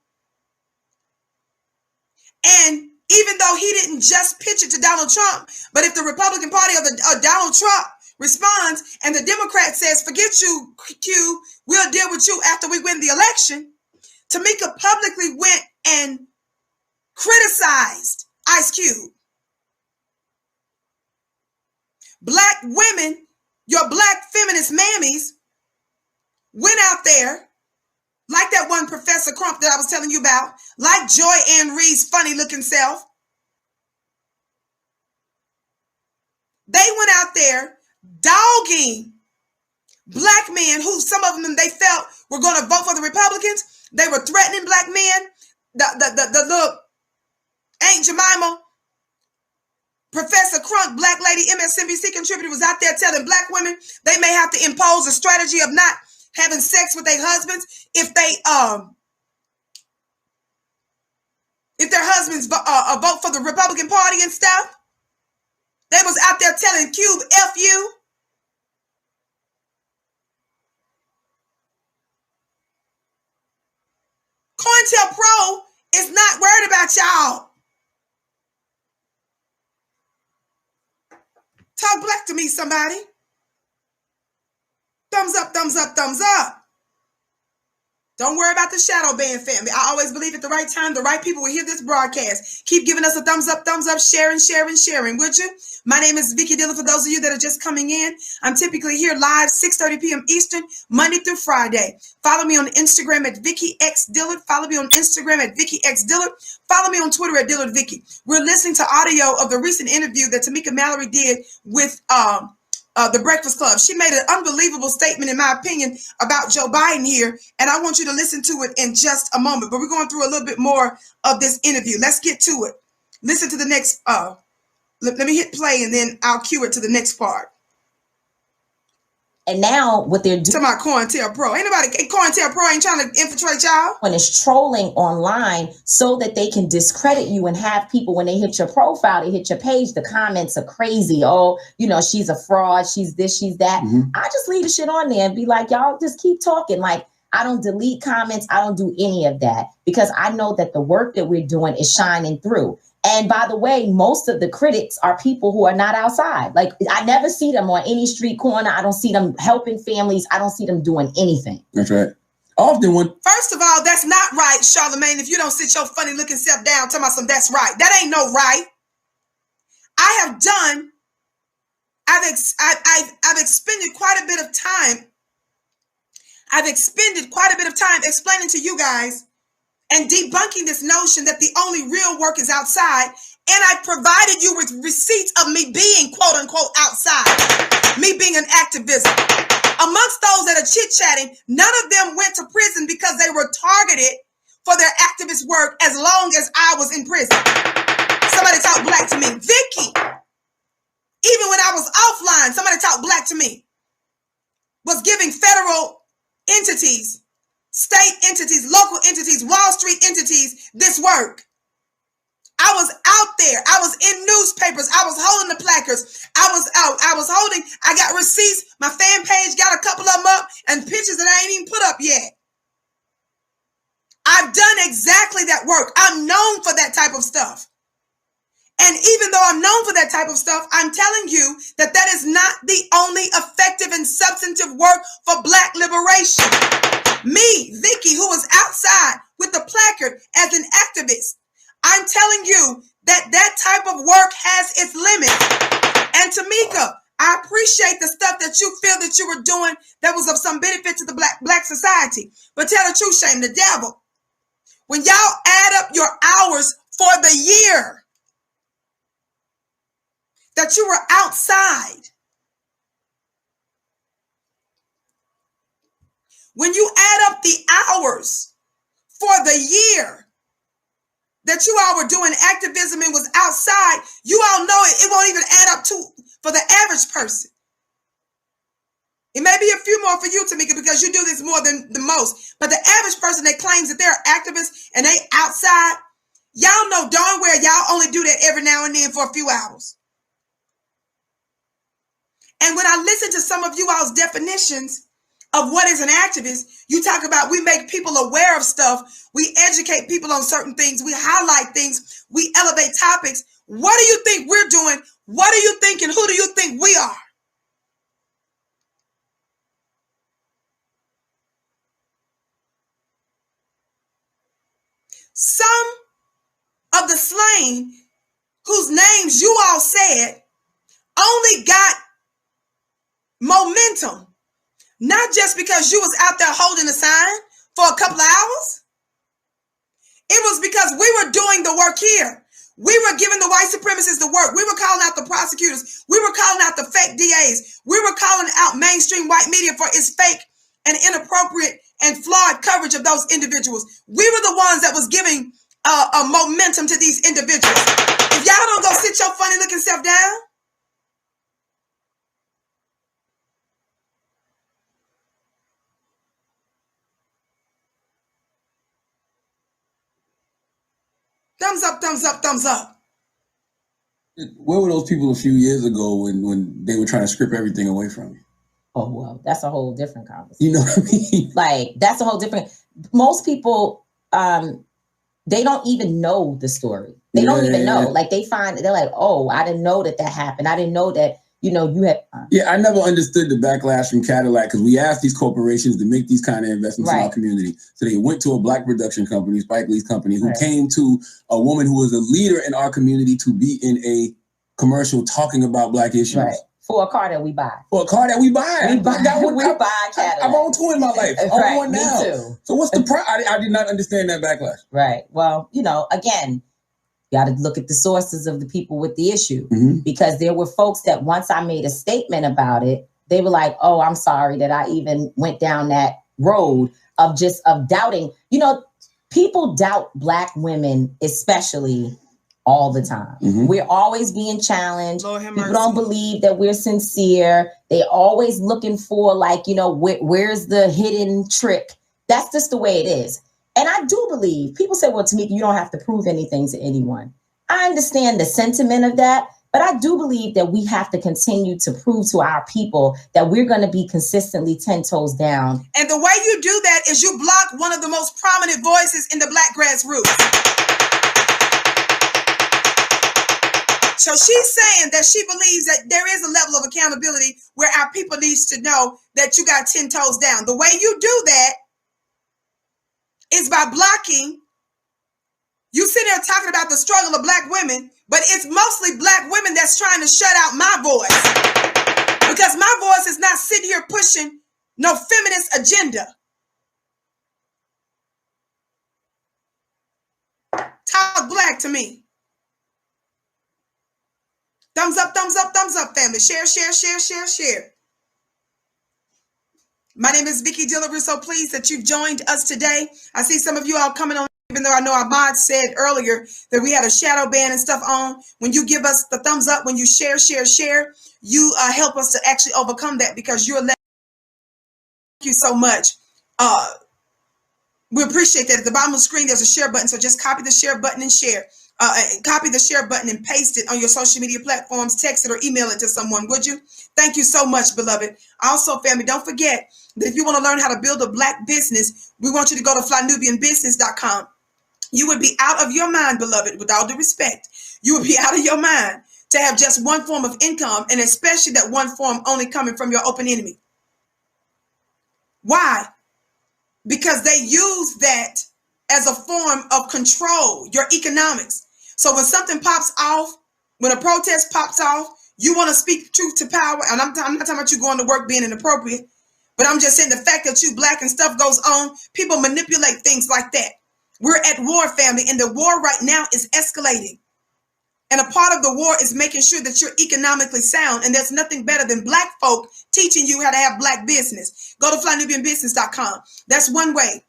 and even though he didn't just pitch it to Donald Trump, but if the Republican Party of Donald Trump responds and the Democrat says, forget you, Q, we'll deal with you after we win the election, Tameka publicly went and criticized Ice Cube. Black women, your black feminist mammies, went out there, like that one Professor Crump that I was telling you about, like Joy Ann Reid's funny looking self. They went out there dogging black men who some of them they felt were going to vote for the Republicans. They were threatening black men. The little Aunt Jemima, Professor Crunk, black lady MSNBC contributor, was out there telling black women they may have to impose a strategy of not having sex with their husbands if their husbands vote for the Republican Party and stuff. They was out there telling Cube, F you. COINTELPRO is not worried about y'all. Talk black to me, somebody. Thumbs up, thumbs up, thumbs up. Don't worry about the shadow band family. I always believe at the right time, the right people will hear this broadcast. Keep giving us a thumbs up, sharing, would you? My name is Vicky Dillon. For those of you that are just coming in, I'm typically here live 6:30 p.m. Eastern, Monday through Friday. Follow me on Instagram at Vicky X Dillard. Follow me on Instagram at Vicky X Dillard. Follow me on Twitter at Dillard Vicky. We're listening to audio of the recent interview that Tameka Mallory did with the Breakfast Club. She made an unbelievable statement, in my opinion, about Joe Biden here, and I want you to listen to it in just a moment. But we're going through a little bit more of this interview. Let's get to it. Listen to the next. Let me hit play, and then I'll cue it to the next part. And now what they're doing. To my COINTELPRO. Ain't nobody, COINTELPRO ain't trying to infiltrate y'all. And it's trolling online so that they can discredit you and have people, when they hit your profile, they hit your page, the comments are crazy. Oh, you know, she's a fraud. She's this, she's that. I just leave the shit on there and be like, y'all just keep talking. Like, I don't delete comments. I don't do any of that because I know that the work that we're doing is shining through. And by the way, most of the critics are people who are not outside. Like, I never see them on any street corner. I don't see them helping families. I don't see them doing anything. That's right. Often when... First of all, that's not right, Charlamagne. If you don't sit your funny looking self down, tell me some that's right. That ain't no right. I've expended quite a bit of time. I've expended quite a bit of time explaining to you guys and debunking this notion that the only real work is outside. And I provided you with receipts of me being, quote unquote, outside, me being an activist. Amongst those that are chit-chatting, none of them went to prison because they were targeted for their activist work as long as I was in prison. Somebody talk black to me. Vicky, even when I was offline, somebody talk black to me, was giving federal entities, state entities, local entities, Wall Street entities, this work. I was out there. I was in newspapers. I was holding the placards. I got receipts. My fan page got a couple of them up and pictures that I ain't even put up yet. I've done exactly that work. I'm known for that type of stuff. And even though I'm known for that type of stuff, I'm telling you that that is not the only effective and substantive work for Black liberation. Me, Vicky, who was outside with the placard as an activist, I'm telling you that that type of work has its limits. And Tameka, I appreciate the stuff that you feel that you were doing that was of some benefit to the black society. But tell the truth, shame the devil. When y'all add up your hours for the year that you were outside, when you add up the hours for the year that you all were doing activism and was outside, you all know it won't even add up to for the average person. It may be a few more for you, Tameka, because you do this more than the most. But the average person that claims that they're activists and they outside, Y'all know darn well y'all only do that every now and then for a few hours. And when I listen to some of you all's definitions of what is an activist, you talk about we make people aware of stuff, we educate people on certain things, we highlight things, we elevate topics. What do you think we're doing? What do you think and who do you think we are? Some of the slain whose names you all said only got momentum, not just because you was out there holding a sign for a couple of hours. It was because we were doing the work here. We were giving the white supremacists the work. We were calling out the prosecutors. We were calling out the fake DAs. We were calling out mainstream white media for its fake and inappropriate and flawed coverage of those individuals. We were the ones that was giving a momentum to these individuals. If y'all don't go sit your funny looking self down, thumbs up, thumbs up, thumbs up. Where were those people a few years ago when they were trying to strip everything away from you? Oh, well, that's a whole different conversation. You know what I mean? Like, that's a whole different... Most people, they don't even know the story. They don't even know. Like, they're like, oh, I didn't know that happened. I didn't know that, you had... Yeah, I never understood the backlash from Cadillac because we asked these corporations to make these kind of investments in our community. So they went to a black production company, Spike Lee's company, who came to a woman who was a leader in our community to be in a commercial talking about black issues. Right. For a car that we buy. For a car that we buy. We buy Cadillac. I've owned two in my life. I own one now. Me too. So what's the problem? I did not understand that backlash. Right. Well, again, you got to look at the sources of the people with the issue, because there were folks that once I made a statement about it, they were like, oh, I'm sorry that I even went down that road of doubting. People doubt black women, especially all the time. We're always being challenged. People don't believe that we're sincere. They always looking for where's the hidden trick? That's just the way it is. And I do believe, people say, well, Tameka, you don't have to prove anything to anyone. I understand the sentiment of that, but I do believe that we have to continue to prove to our people that we're going to be consistently 10 toes down. And the way you do that is you block one of the most prominent voices in the black grassroots. So she's saying that she believes that there is a level of accountability where our people needs to know that you got 10 toes down. The way you do that is by blocking. You sit there talking about the struggle of black women, but it's mostly black women that's trying to shut out my voice, because my voice is not sitting here pushing no feminist agenda. Talk black to me. Thumbs up, thumbs up, thumbs up, family. Share, share, share, share, share. My name is Vicky Diller. We're so pleased that you've joined us today. I see some of you all coming on, even though I know our mod said earlier that we had a shadow ban and stuff on. When you give us the thumbs up, when you share, share, share, you help us to actually overcome that, because you're letting. Thank you so much. We appreciate that. At the bottom of the screen, there's a share button. So just copy the share button and share. Copy the share button and paste it on your social media platforms, text it or email it to someone, would you? Thank you so much, beloved. Also, family, don't forget that if you want to learn how to build a black business, we want you to go to flynubianbusiness.com. You would be out of your mind, beloved, with all due respect. You would be out of your mind to have just one form of income, and especially that one form only coming from your open enemy. Why? Because they use that as a form of control, your economics. So when something pops off, when a protest pops off, you want to speak truth to power. And I'm not talking about you going to work being inappropriate, but I'm just saying the fact that you black and stuff goes on, people manipulate things like that. We're at war, family, and the war right now is escalating. And a part of the war is making sure that you're economically sound. And there's nothing better than black folk teaching you how to have black business. Go to flynubianbusiness.com. That's one way.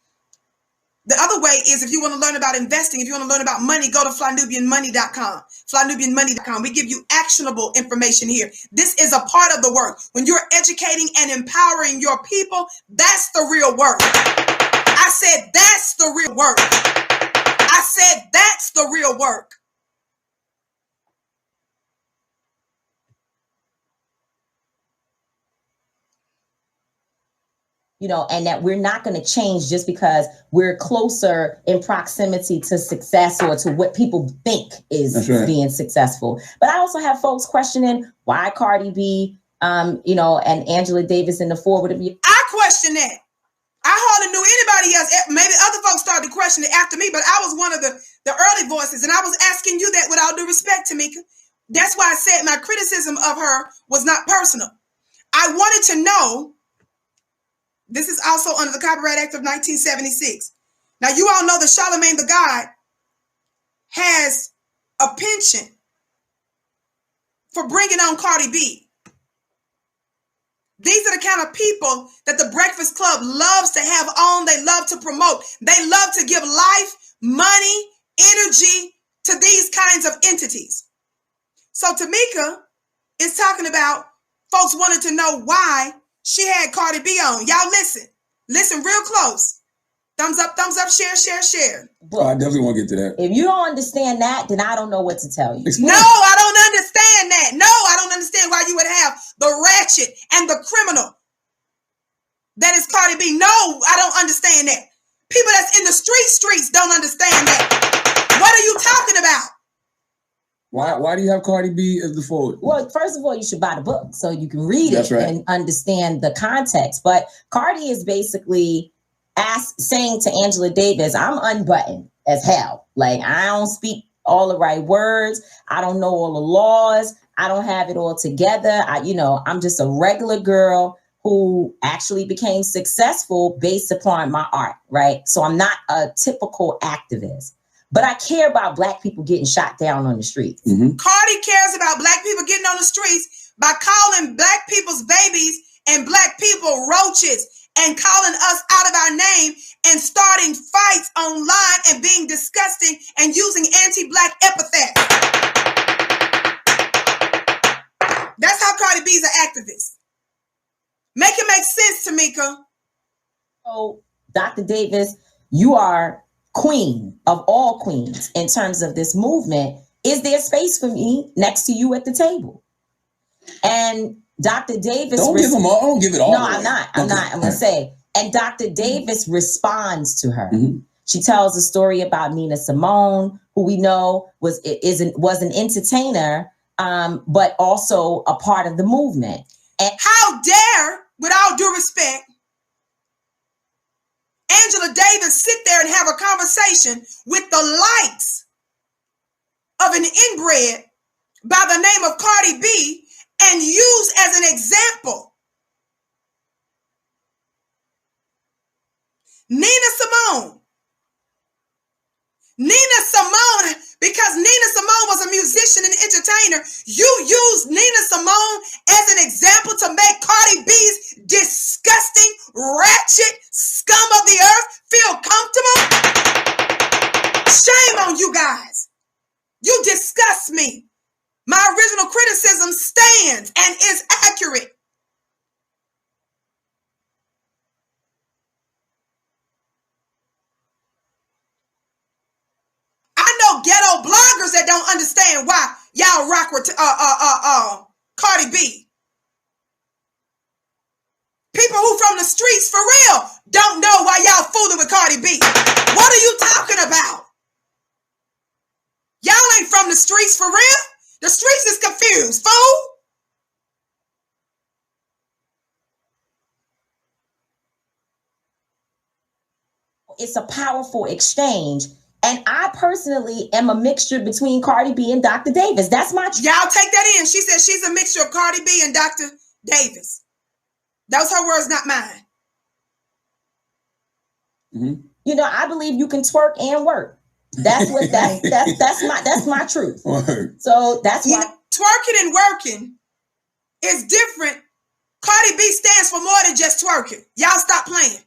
The other way is if you want to learn about investing, if you want to learn about money, go to flynubianmoney.com. Flynubianmoney.com. We give you actionable information here. This is a part of the work. When you're educating and empowering your people, that's the real work. I said that's the real work. I said that's the real work. You know, and that we're not going to change just because we're closer in proximity to success or to what people think is being successful. But I also have folks questioning why Cardi B, you know, and Angela Davis in the forward of you. I question that. I hardly knew anybody else. Maybe other folks started to question it after me, but I was one of the early voices, and I was asking you that with all due respect, Tameka. That's why I said my criticism of her was not personal. I wanted to know. This is also under the Copyright Act of 1976. Now, you all know that Charlamagne the God has a penchant for bringing on Cardi B. These are the kind of people that the Breakfast Club loves to have on. They love to promote. They love to give life, money, energy to these kinds of entities. So Tameka is talking about folks wanted to know why she had Cardi B on. Y'all listen. Listen real close. Thumbs up, share, share, share. Well, I definitely want to get to that. If you don't understand that, then I don't know what to tell you. No, I don't understand that. No, I don't understand why you would have the ratchet and the criminal that is Cardi B. No, I don't understand that. People that's in the streets don't understand that. What are you talking about? Why do you have Cardi B as the forward? Well, first of all, you should buy the book so you can read it and understand the context. But Cardi is basically saying to Angela Davis, I'm unbuttoned as hell. Like, I don't speak all the right words. I don't know all the laws. I don't have it all together. I'm just a regular girl who actually became successful based upon my art, right? So I'm not a typical activist. But I care about Black people getting shot down on the streets. Mm-hmm. Cardi cares about Black people getting on the streets by calling Black people's babies and Black people roaches and calling us out of our name and starting fights online and being disgusting and using anti-Black epithets. That's how Cardi B's an activist. Make it make sense, Tameka. So, Dr. Davis, you are queen of all queens in terms of this movement. Is there space for me next to you at the table? And Dr. Davis... Don't give it all. No, I'm not. I'm going to say. And Dr. Davis responds to her. Mm-hmm. She tells a story about Nina Simone, who we know was an entertainer, but also a part of the movement. And how dare, with all due respect, Angela Davis sit there and have a conversation with the likes of an inbred by the name of Cardi B and use as an example Nina Simone. Because Nina Simone was a musician and entertainer, you used Nina Simone as an example to make Cardi B's disgusting, ratchet scum of the earth feel comfortable? Shame on you guys. You disgust me. My original criticism stands and is accurate. Ghetto bloggers that don't understand why y'all rock with Cardi B. People who from the streets for real don't know why y'all fooling with Cardi B. What are you talking about? Y'all ain't from the streets for real. The streets is confused, fool. It's a powerful exchange. And I personally am a mixture between Cardi B and Dr. Davis. That's my truth. Y'all take that in. She said she's a mixture of Cardi B and Dr. Davis. Those her words, not mine. Mm-hmm. You know, I believe you can twerk and work. That's what that's my truth. Word. So that's why twerking and working is different. Cardi B stands for more than just twerking. Y'all stop playing.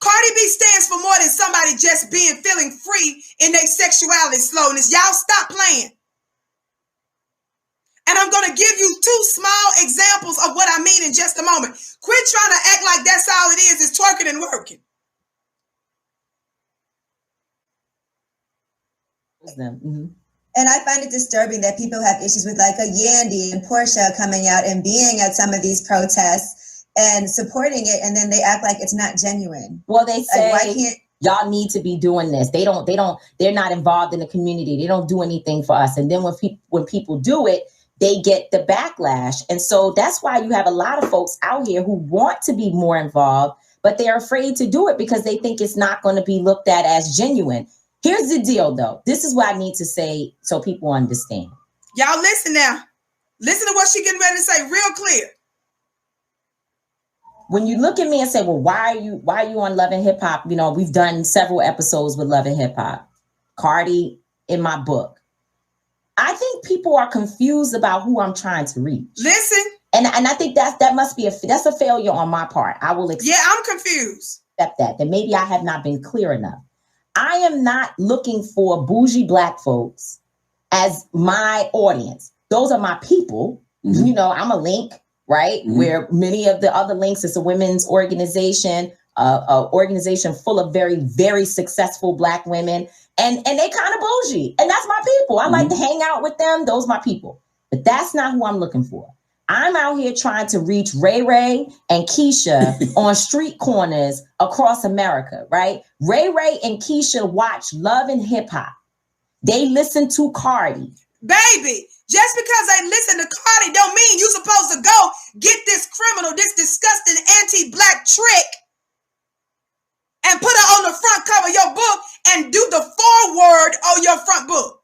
Cardi B stands for more than somebody just feeling free in their sexuality slowness. Y'all stop playing. And I'm going to give you 2 small examples of what I mean in just a moment. Quit trying to act like that's all it is twerking and working. And I find it disturbing that people have issues with like a Yandy and Portia coming out and being at some of these protests and supporting it, and then they act like it's not genuine. Well, they say, like, why can't y'all need to be doing this? They're not involved in the community. They don't do anything for us. And then when people do it, they get the backlash. And so that's why you have a lot of folks out here who want to be more involved, but they're afraid to do it because they think it's not going to be looked at as genuine. Here's the deal, though. This is what I need to say so people understand. Y'all listen now. Listen to what she getting ready to say real clear. When you look at me and say, well, why are you on Love and Hip Hop? You know, we've done several episodes with Love and Hip Hop. Cardi in my book. I think people are confused about who I'm trying to reach. Listen. And I think that's a failure on my part. I will accept. Yeah, I'm confused. That maybe I have not been clear enough. I am not looking for bougie Black folks as my audience. Those are my people. Mm-hmm. You know, I'm a link, right? Mm-hmm. Where many of the other links is a women's organization, an organization full of very, very successful Black women. And they kind of bougie. And that's my people. I like to hang out with them. Those are my people. But that's not who I'm looking for. I'm out here trying to reach Ray Ray and Keisha on street corners across America, right? Ray Ray and Keisha watch Love and Hip Hop. They listen to Cardi. Baby, just because they listen to Cardi don't mean you're supposed to go get this criminal, this disgusting anti-Black trick and put her on the front cover of your book and do the foreword on your front book.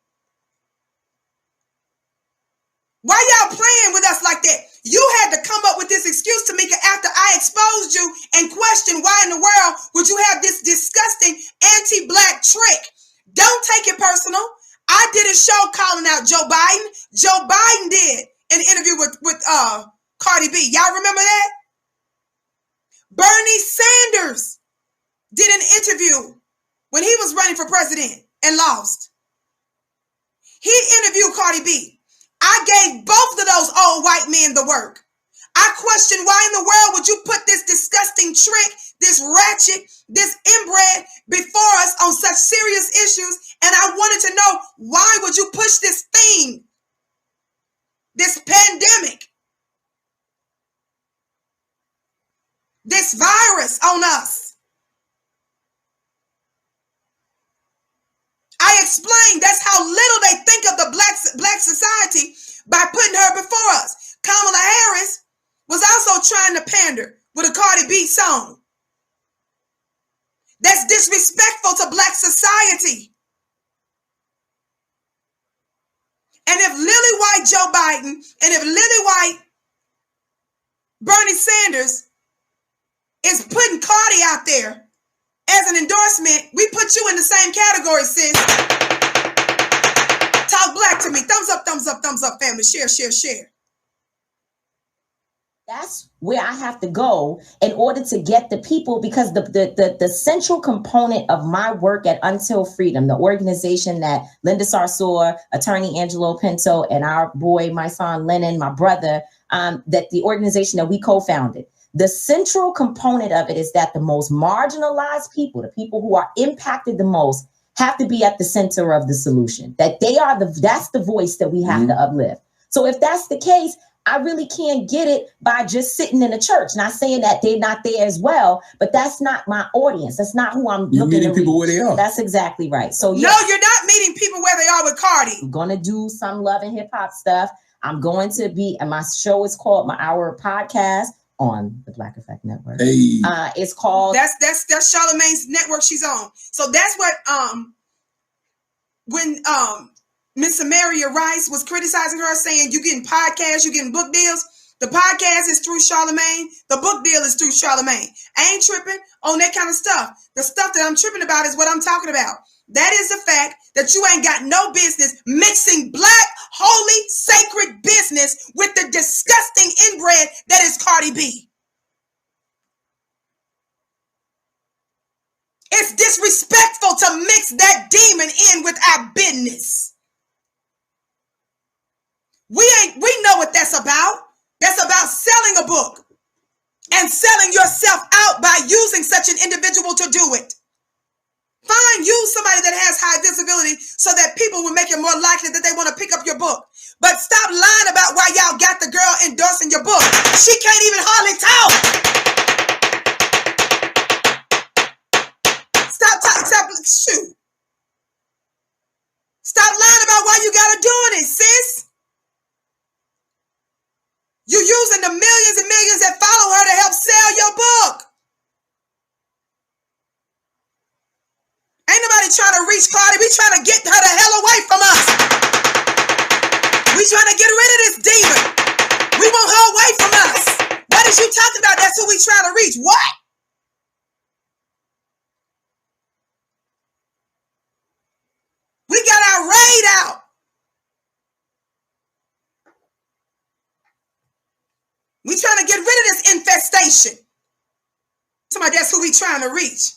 Why y'all playing with us like that? You had to come up with this excuse, Tameka, after I exposed you and questioned why in the world would you have this disgusting anti-Black trick. Don't take it personal. I did a show calling out Joe Biden. Joe Biden did an interview with Cardi B. Y'all remember that? Bernie Sanders did an interview when he was running for president and lost. He interviewed Cardi B. I gave both of those old white men the work. I questioned why in the world would you put this disgusting trick, this ratchet, this inbred before us on such serious issues. And I wanted to know, why would you push this thing, this pandemic, this virus on us? I explained that's how little they think of the black society by putting her before us. Kamala Harris was also trying to pander with a Cardi B song. That's disrespectful to Black society. And if Lily White Joe Biden and if Lily White Bernie Sanders is putting Cardi out there as an endorsement, we put you in the same category, sis. Talk Black to me. Thumbs up, family. Share, share, share. That's where I have to go in order to get the people, because the central component of my work at Until Freedom, the organization that Linda Sarsour, attorney Angelo Pinto, and our boy, my son Lennon, my brother, that the organization that we co-founded, the central component of it is that the most marginalized people, the people who are impacted the most, have to be at the center of the solution. That that's the voice that we have to uplift. So if that's the case, I really can't get it by just sitting in a church. Not saying that they're not there as well, but that's not my audience. That's not who I'm looking meeting people where they are. That's exactly right. So no, you're not meeting people where they are with Cardi. I'm gonna do some Love and Hip Hop stuff. I'm going to be, and my show is called My Hour podcast on the Black Effect Network. Hey. It's called that's Charlamagne's network she's on. So that's what when Miss Samaria Rice was criticizing her, saying you getting podcasts, you getting book deals. The podcast is through Charlamagne. The book deal is through Charlamagne. I ain't tripping on that kind of stuff. The stuff that I'm tripping about is what I'm talking about. That is the fact that you ain't got no business mixing Black, holy, sacred business with the disgusting inbred that is Cardi B. It's disrespectful to mix that demon in with our business. We know what that's about. That's about selling a book and selling yourself out by using such an individual to do it. Find you somebody that has high visibility so that people will make it more likely that they want to pick up your book. But stop lying about why y'all got the girl endorsing your book. She can't even hardly talk. Shoot. Stop lying about why you got her doing it, sis. You're using the millions and millions that follow her to help sell your book. Ain't nobody trying to reach Cardi. We trying to get her the hell away from us. We trying to get rid of this demon. We want her away from us. What is you talking about? That's who we trying to reach. What? We got our raid out. We trying to get rid of this infestation. Somebody, that's who we trying to reach.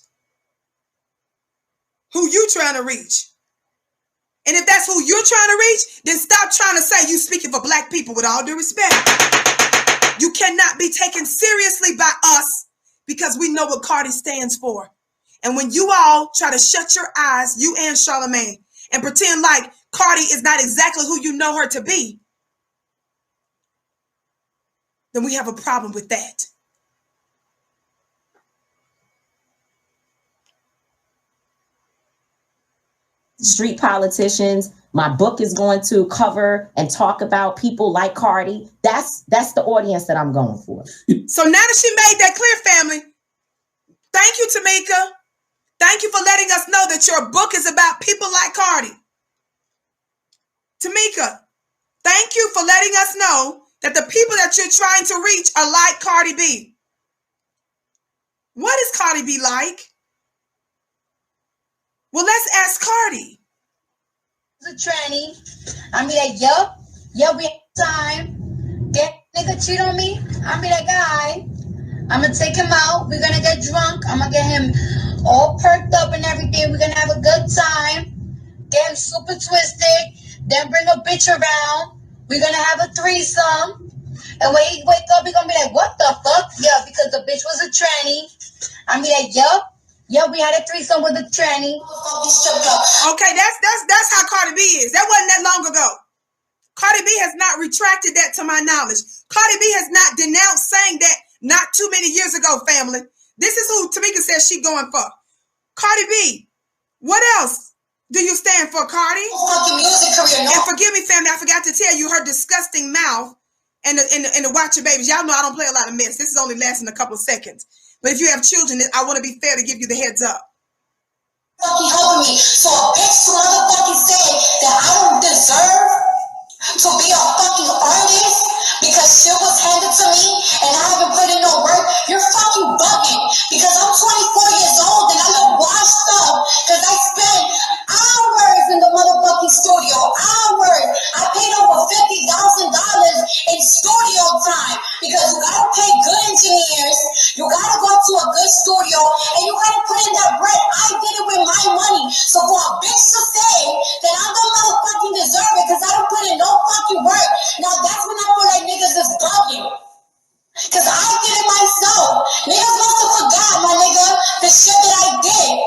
Who you trying to reach? And if that's who you're trying to reach, then stop trying to say you speaking for black people, with all due respect. You cannot be taken seriously by us because we know what Cardi stands for. And when you all try to shut your eyes, you and Charlamagne, and pretend like Cardi is not exactly who you know her to be, then we have a problem with that. Street politicians. My book is going to cover and talk about people like Cardi. That's the audience that I'm going for. So now that she made that clear, family, thank you, Tameka. Thank you for letting us know that your book is about people like Cardi. Tameka, thank you for letting us know that the people that you're trying to reach are like Cardi B. What is Cardi B like? Well, let's ask Cardi. A tranny. I be like, yup, we have time. Get nigga cheat on me. I be that guy. I'm gonna take him out. We're gonna get drunk. I'm gonna get him all perked up and everything. We're gonna have a good time. Get him super twisted. Then bring a bitch around. We're gonna have a threesome. And when he wake up, he gonna be like, what the fuck? Yeah, because the bitch was a tranny. I be like, yup. Yeah, we had a threesome with a tranny. Okay, that's how Cardi B is. That wasn't that long ago. Cardi B has not retracted that to my knowledge. Cardi B has not denounced saying that not too many years ago, family. This is who Tameka says she going for. Cardi B, what else do you stand for, Cardi? And forgive me, family, I forgot to tell you her disgusting mouth and the Watch Your Babies. Y'all know I don't play a lot of mess. This is only lasting a couple of seconds. But if you have children, I want to be fair to give you the heads up. Fucking helping me. So a bitch to motherfucking say that I don't deserve to be a fucking artist because shit was handed to me and I haven't put in no work, you're fucking bugging. Because I'm 24 years old and I look washed up because I spent hours in the motherfucking studio. Hours. I paid over $50,000 in studio time because you gotta pay good engineers, you gotta go to a good studio, and you gotta put in that bread. I did it with my money. So for a bitch to say that I don't motherfucking deserve it because I don't put in no fucking work, now that's when I feel like niggas is bugging. Cause I did it myself. Niggas must have forgot, my nigga, the shit that I did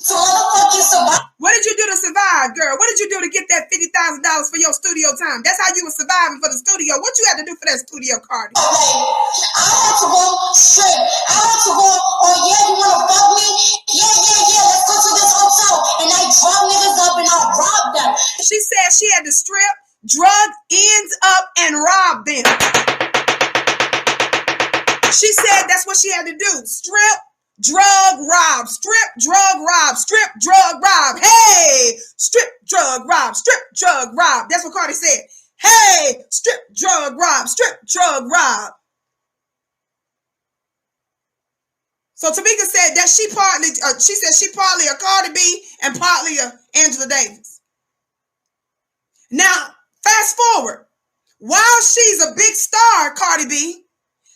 to motherfucking survive. What did you do to survive, girl? What did you do to get that $50,000 for your studio time? That's how you were surviving for the studio. What you had to do for that studio, Cardi? Like, I had to go straight. I had to go, oh yeah, you wanna fuck me? Yeah, let's go to this hotel. And I drop niggas up and I rob them. She said she had to strip, drug ends up, and rob them. She said that's what she had to do. Strip, drug, rob. Strip, drug, rob. Strip, drug, rob. Hey, strip, drug, rob. Strip, drug, rob. That's what Cardi said. Hey, strip, drug, rob. Strip, drug, rob. So Tameka said that she partly a Cardi B and partly a Angela Davis. Now, fast forward. While she's a big star, Cardi B,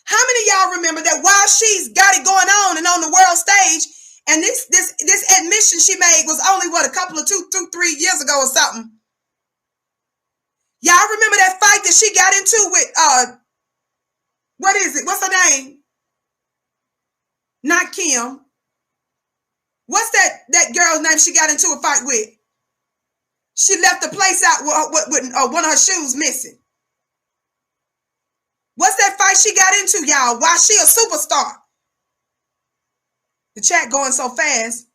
how many of y'all remember that while she's got it going on and on the world stage, and this admission she made was only what, a couple of 2-3 years ago or something? Y'all remember that fight that she got into with what is it? What's her name? Not Kim. What's that girl's name she got into a fight with? She left the place out with one of her shoes missing. What's that fight she got into, y'all? Why she a superstar? The chat going so fast.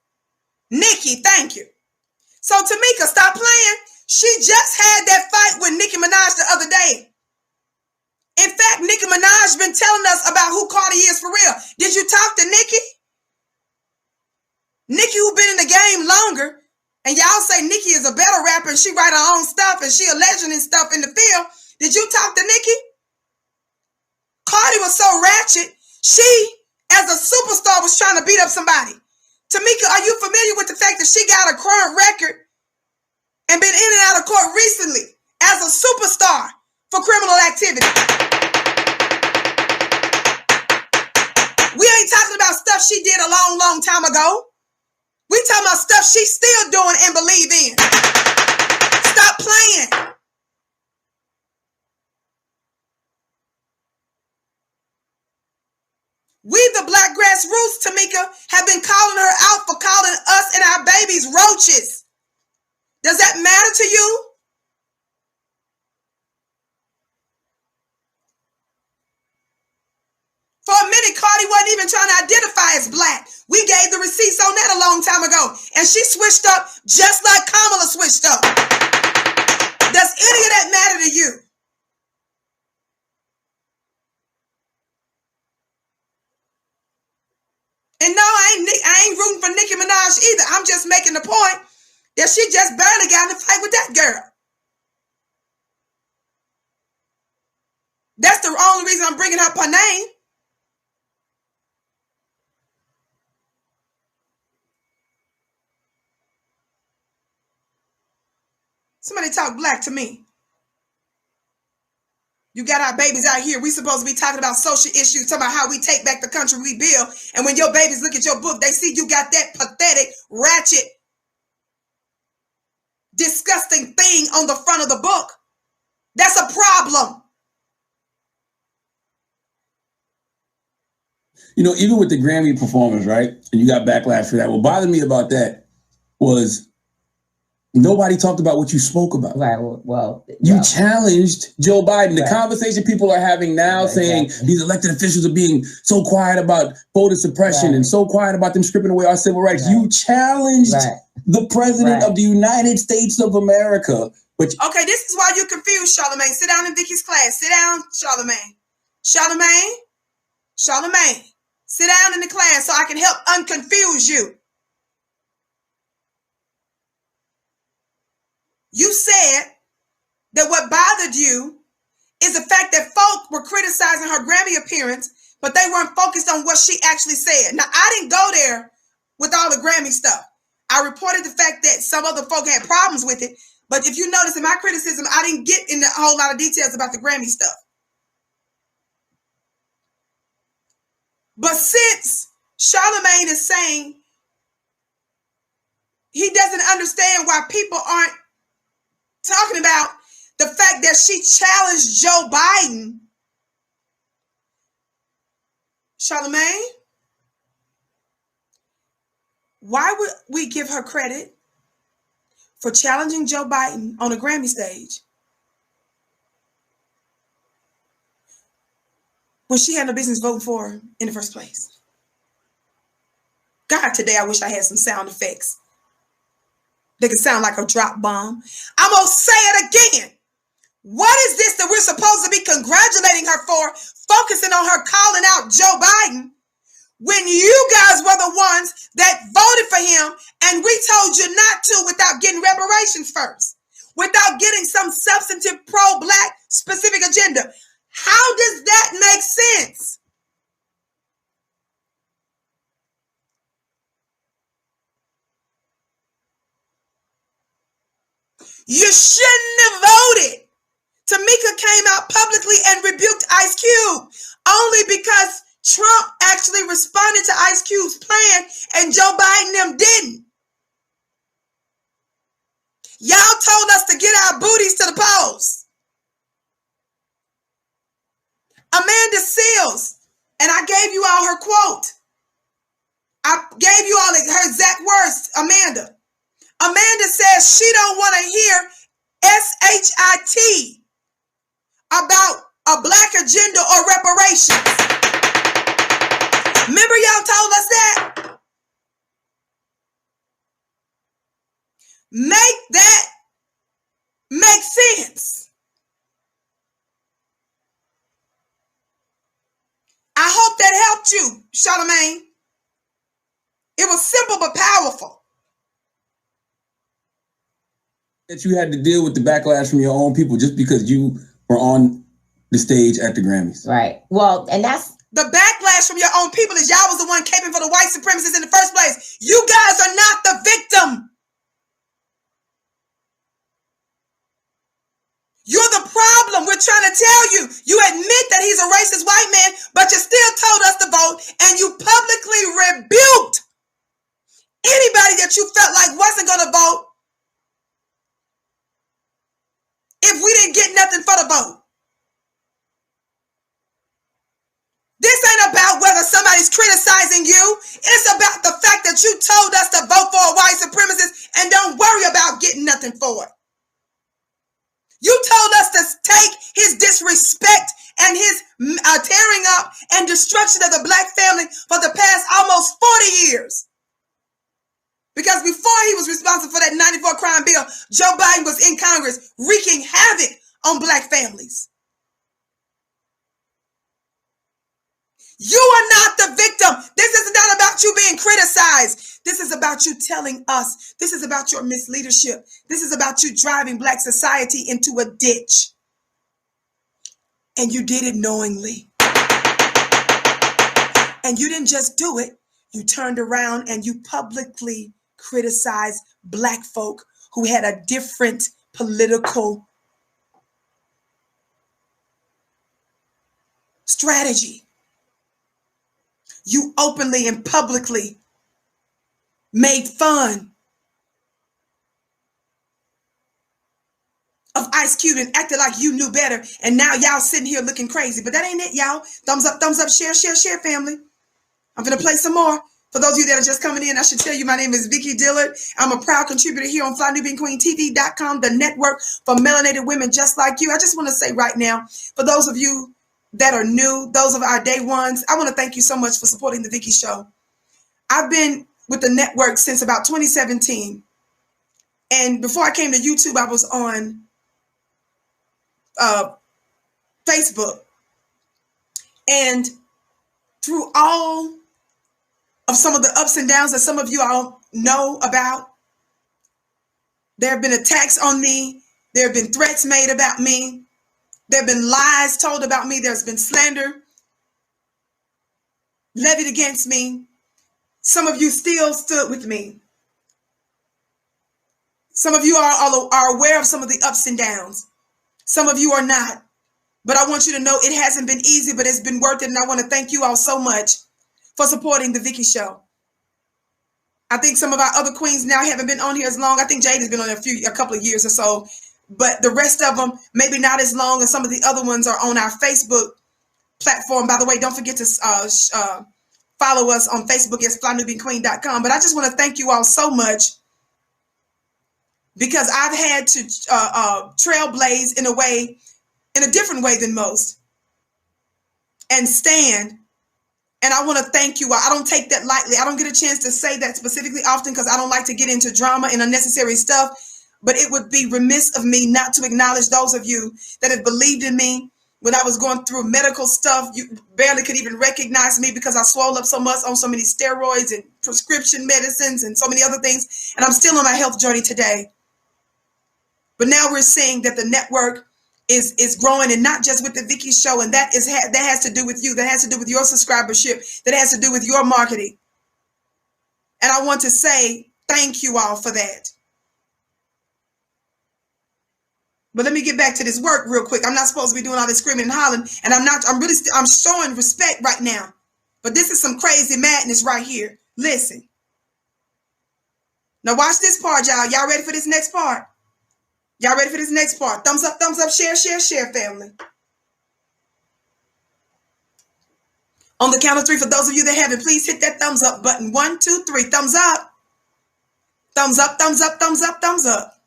Nikki, thank you. So Tameka, stop playing. She just had that fight with Nicki Minaj the other day. In fact, Nicki Minaj been telling us about who Cardi is for real. Did you talk to Nikki? Nikki, who been in the game longer, and y'all say Nikki is a better rapper and she write her own stuff and she a legend and stuff in the field. Did you talk to Nikki? Cardi was so ratchet. She, as a superstar, was trying to beat up somebody. Tameka, are you familiar with the fact that she got a current record and been in and out of court recently as a superstar for criminal activity? We ain't talking about stuff she did a long, long time ago. We talking about stuff she's still doing and believe in. Stop playing. We, the Black grassroots, Tameka, have been calling her out for calling us and our babies roaches. Does that matter to you? For a minute, Cardi wasn't even trying to identify as black. We gave the receipts on that a long time ago. And she switched up just like Kamala switched up. Does any of that matter to you? And no, I ain't rooting for Nicki Minaj either. I'm just making the point that she just barely got in a fight with that girl. That's the only reason I'm bringing up her name. Somebody talk black to me. You got our babies out here. We supposed to be talking about social issues, talking about how we take back the country we build. And when your babies look at your book, they see you got that pathetic, ratchet, disgusting thing on the front of the book. That's a problem. You know, even with the Grammy performance, right? And you got backlash for that. What bothered me about that was nobody talked about what you spoke about. Right. You challenged Joe Biden. The conversation people are having now saying these elected officials are being so quiet about voter suppression and so quiet about them stripping away our civil rights. You challenged the president of the United States of America. But okay, this is why you're confused, Charlamagne. Sit down in Vicky's class. Sit down, Charlamagne. Charlamagne. Sit down in the class so I can help unconfuse you. You said that what bothered you is the fact that folk were criticizing her Grammy appearance, but they weren't focused on what she actually said. Now, I didn't go there with all the Grammy stuff. I reported the fact that some other folk had problems with it, but if you notice in my criticism, I didn't get in a whole lot of details about the Grammy stuff. But since Charlamagne is saying he doesn't understand why people aren't talking about the fact that she challenged Joe Biden. Charlamagne, why would we give her credit for challenging Joe Biden on a Grammy stage when she had no business voting for her in the first place? God, today I wish I had some sound effects. They could sound like a drop bomb. I'm going to say it again. What is this that we're supposed to be congratulating her for, focusing on her calling out Joe Biden, when you guys were the ones that voted for him and we told you not to without getting reparations first, without getting some substantive pro-black specific agenda? How does that make sense? You shouldn't have voted. Tameka came out publicly and rebuked Ice Cube only because Trump actually responded to Ice Cube's plan and Joe Biden them didn't. Y'all told us to get our booties to the polls. Amanda Seals, and I gave you all her quote. I gave you all her exact Amanda. Amanda says she don't want to hear SHIT about a black agenda or reparations. Remember y'all told us that? Make that make sense. I hope that helped you, Charlamagne. It was simple but powerful. That you had to deal with the backlash from your own people just because you were on the stage at the Grammys. Right. Well, and that's the backlash from your own people is y'all was the one caping for the white supremacists in the first place. You guys are not the victim. You're the problem. We're trying to tell you. You admit that he's a racist white man, but you still told us to vote, and you publicly rebuked anybody that you felt like wasn't going to vote if we didn't get nothing for the vote. This ain't about whether somebody's criticizing you. It's about the fact that you told us to vote for a white supremacist and don't worry about getting nothing for it. You told us to take his disrespect and his tearing up and destruction of the black family for the past almost 40 years. Because before he was responsible for that 94 crime bill, Joe Biden was in Congress wreaking havoc on black families. You are not the victim. This is not about you being criticized. This is about you telling us. This is about your misleadership. This is about you driving black society into a ditch. And you did it knowingly. And you didn't just do it. You turned around and you publicly criticized black folk who had a different political strategy. You openly and publicly made fun of Ice Cube and acted like you knew better. And now y'all sitting here looking crazy. But that ain't it, y'all. Thumbs up, share, family. I'm going to play some more. For those of you that are just coming in, I should tell you my name is Vicki Dillard. I'm a proud contributor here on FlyNewBeanQueenTV.com, the network for melanated women just like you. I just want to say right now, for those of you that are new, those of our day ones, I want to thank you so much for supporting the Vicki Show. I've been with the network since about 2017. And before I came to YouTube, I was on Facebook. And through all of some of the ups and downs that some of you all know about, there have been attacks on me. There have been threats made about me. There have been lies told about me. There's been slander levied against me. Some of you still stood with me. Some of you are aware of some of the ups and downs. Some of you are not. But I want you to know it hasn't been easy, but it's been worth it. And I want to thank you all so much for supporting the Vicki Show. I think some of our other queens now haven't been on here as long. I think Jade has been on a couple of years or so. But the rest of them, maybe not as long, and some of the other ones are on our Facebook platform. By the way, don't forget to follow us on Facebook at FlyNewBeanQueen.com. But I just want to thank you all so much because I've had to trailblaze in a different way than most and stand. And I want to thank you. I don't take that lightly. I don't get a chance to say that specifically often because I don't like to get into drama and unnecessary stuff. But it would be remiss of me not to acknowledge those of you that have believed in me when I was going through medical stuff. You barely could even recognize me because I swole up so much on so many steroids and prescription medicines and so many other things. And I'm still on my health journey today. But now we're seeing that the network is growing, and not just with the Vicki Show. And that has to do with you. That has to do with your subscribership. That has to do with your marketing. And I want to say thank you all for that. But let me get back to this work real quick. I'm not supposed to be doing all this screaming and hollering, and I'm showing respect right now. But this is some crazy madness right here. Listen. Now watch this part, y'all. Y'all ready for this next part? Y'all ready for this next part? Thumbs up, share, family. On the count of three, for those of you that haven't, please hit that thumbs up button. 1, 2, 3, thumbs up. Thumbs up, thumbs up, thumbs up, thumbs up.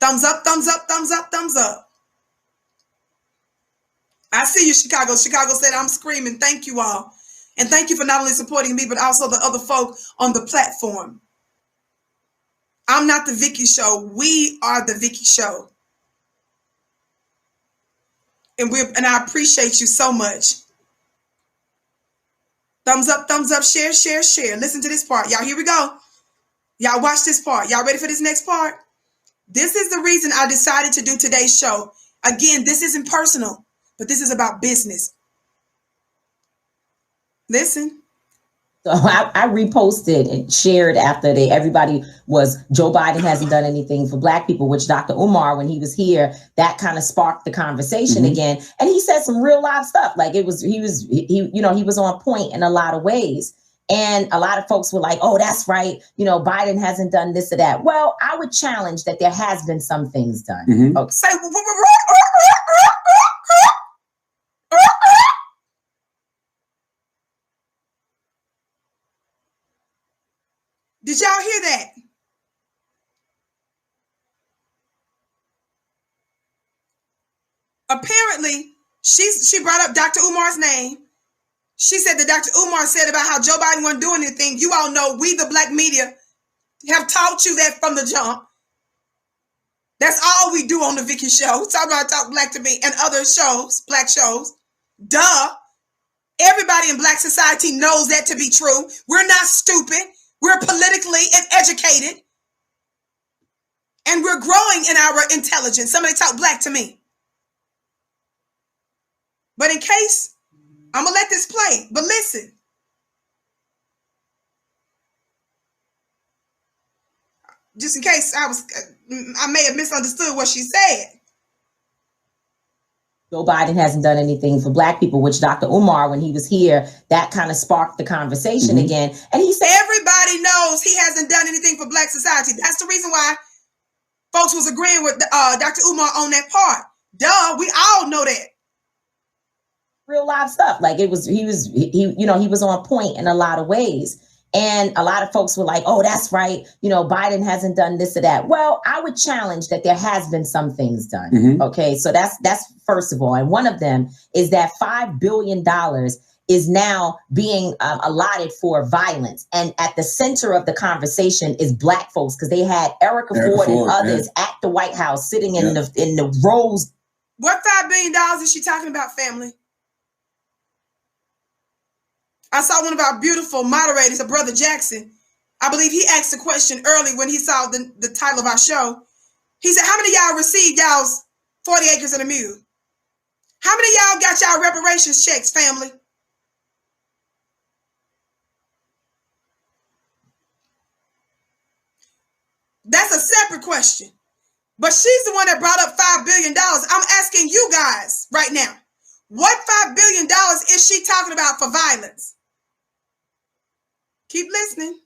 Thumbs up, thumbs up, thumbs up, thumbs up. I see you, Chicago. Chicago said I'm screaming. Thank you all. And thank you for not only supporting me, but also the other folk on the platform. I'm not the Vicky Show. We are the Vicky Show. And I appreciate you so much. Thumbs up, share, share, share. Listen to this part. Y'all, here we go. Y'all watch this part. Y'all ready for this next part? This is the reason I decided to do today's show. Again, this isn't personal, but this is about business. Listen. So I reposted and shared after everybody was Joe Biden hasn't done anything for Black people, which Dr. Umar, when he was here, that kind of sparked the conversation again. And he said some real live stuff. Like he was on point in a lot of ways. And a lot of folks were like, oh, that's right. Biden hasn't done this or that. Well, I would challenge that there has been some things done. Okay. Say, did y'all hear that? Apparently, she brought up Dr. Umar's name. She said that Dr. Umar said about how Joe Biden wasn't doing anything. You all know we, the Black media, have taught you that from the jump. That's all we do on the Vicky Show. Talk about Talk Black to Me and other shows, Black shows. Duh. Everybody in Black society knows that to be true. We're not stupid. We're politically educated. And we're growing in our intelligence. Somebody talk Black to me. But in case, I'm going to let this play. But listen. Just in case I may have misunderstood what she said. Joe Biden hasn't done anything for Black people, which Dr. Umar, when he was here, that kind of sparked the conversation again. And he said, everybody knows he hasn't done anything for Black society. That's the reason why folks was agreeing with Dr. Umar on that part. Duh, we all know that. Real live stuff. Like he was on point in a lot of ways. And a lot of folks were like, oh, that's right. Biden hasn't done this or that. Well, I would challenge that there has been some things done. Okay, so that's first of all. And one of them is that $5 billion is now being allotted for violence. And at the center of the conversation is Black folks, because they had Erica Ford and others at the White House sitting in the rows. What $5 billion is she talking about, family? I saw one of our beautiful moderators, a Brother Jackson. I believe he asked a question early when he saw the title of our show. He said, how many of y'all received y'all's 40 acres and a mule? How many of y'all got y'all reparations checks, family? That's a separate question. But she's the one that brought up $5 billion. I'm asking you guys right now, what $5 billion is she talking about for violence? Keep listening.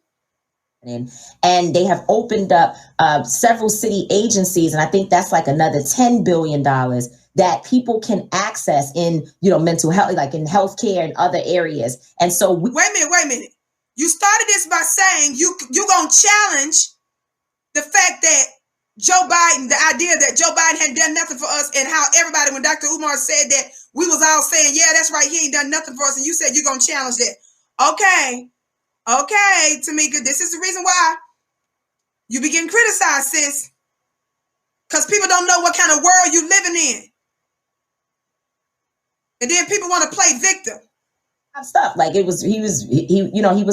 And they have opened up several city agencies, and I think that's like another $10 billion that people can access in, mental health, like in healthcare and other areas. And so wait a minute. You started this by saying you gonna challenge the fact that Joe Biden, the idea that Joe Biden hadn't done nothing for us, and how everybody, when Dr. Umar said that, we was all saying, yeah, that's right, he ain't done nothing for us, and you said you're gonna challenge that. Okay, Tameka, this is the reason why you be getting criticized, sis. Because people don't know what kind of world you living in. And then people want to play victim. Stuff like he was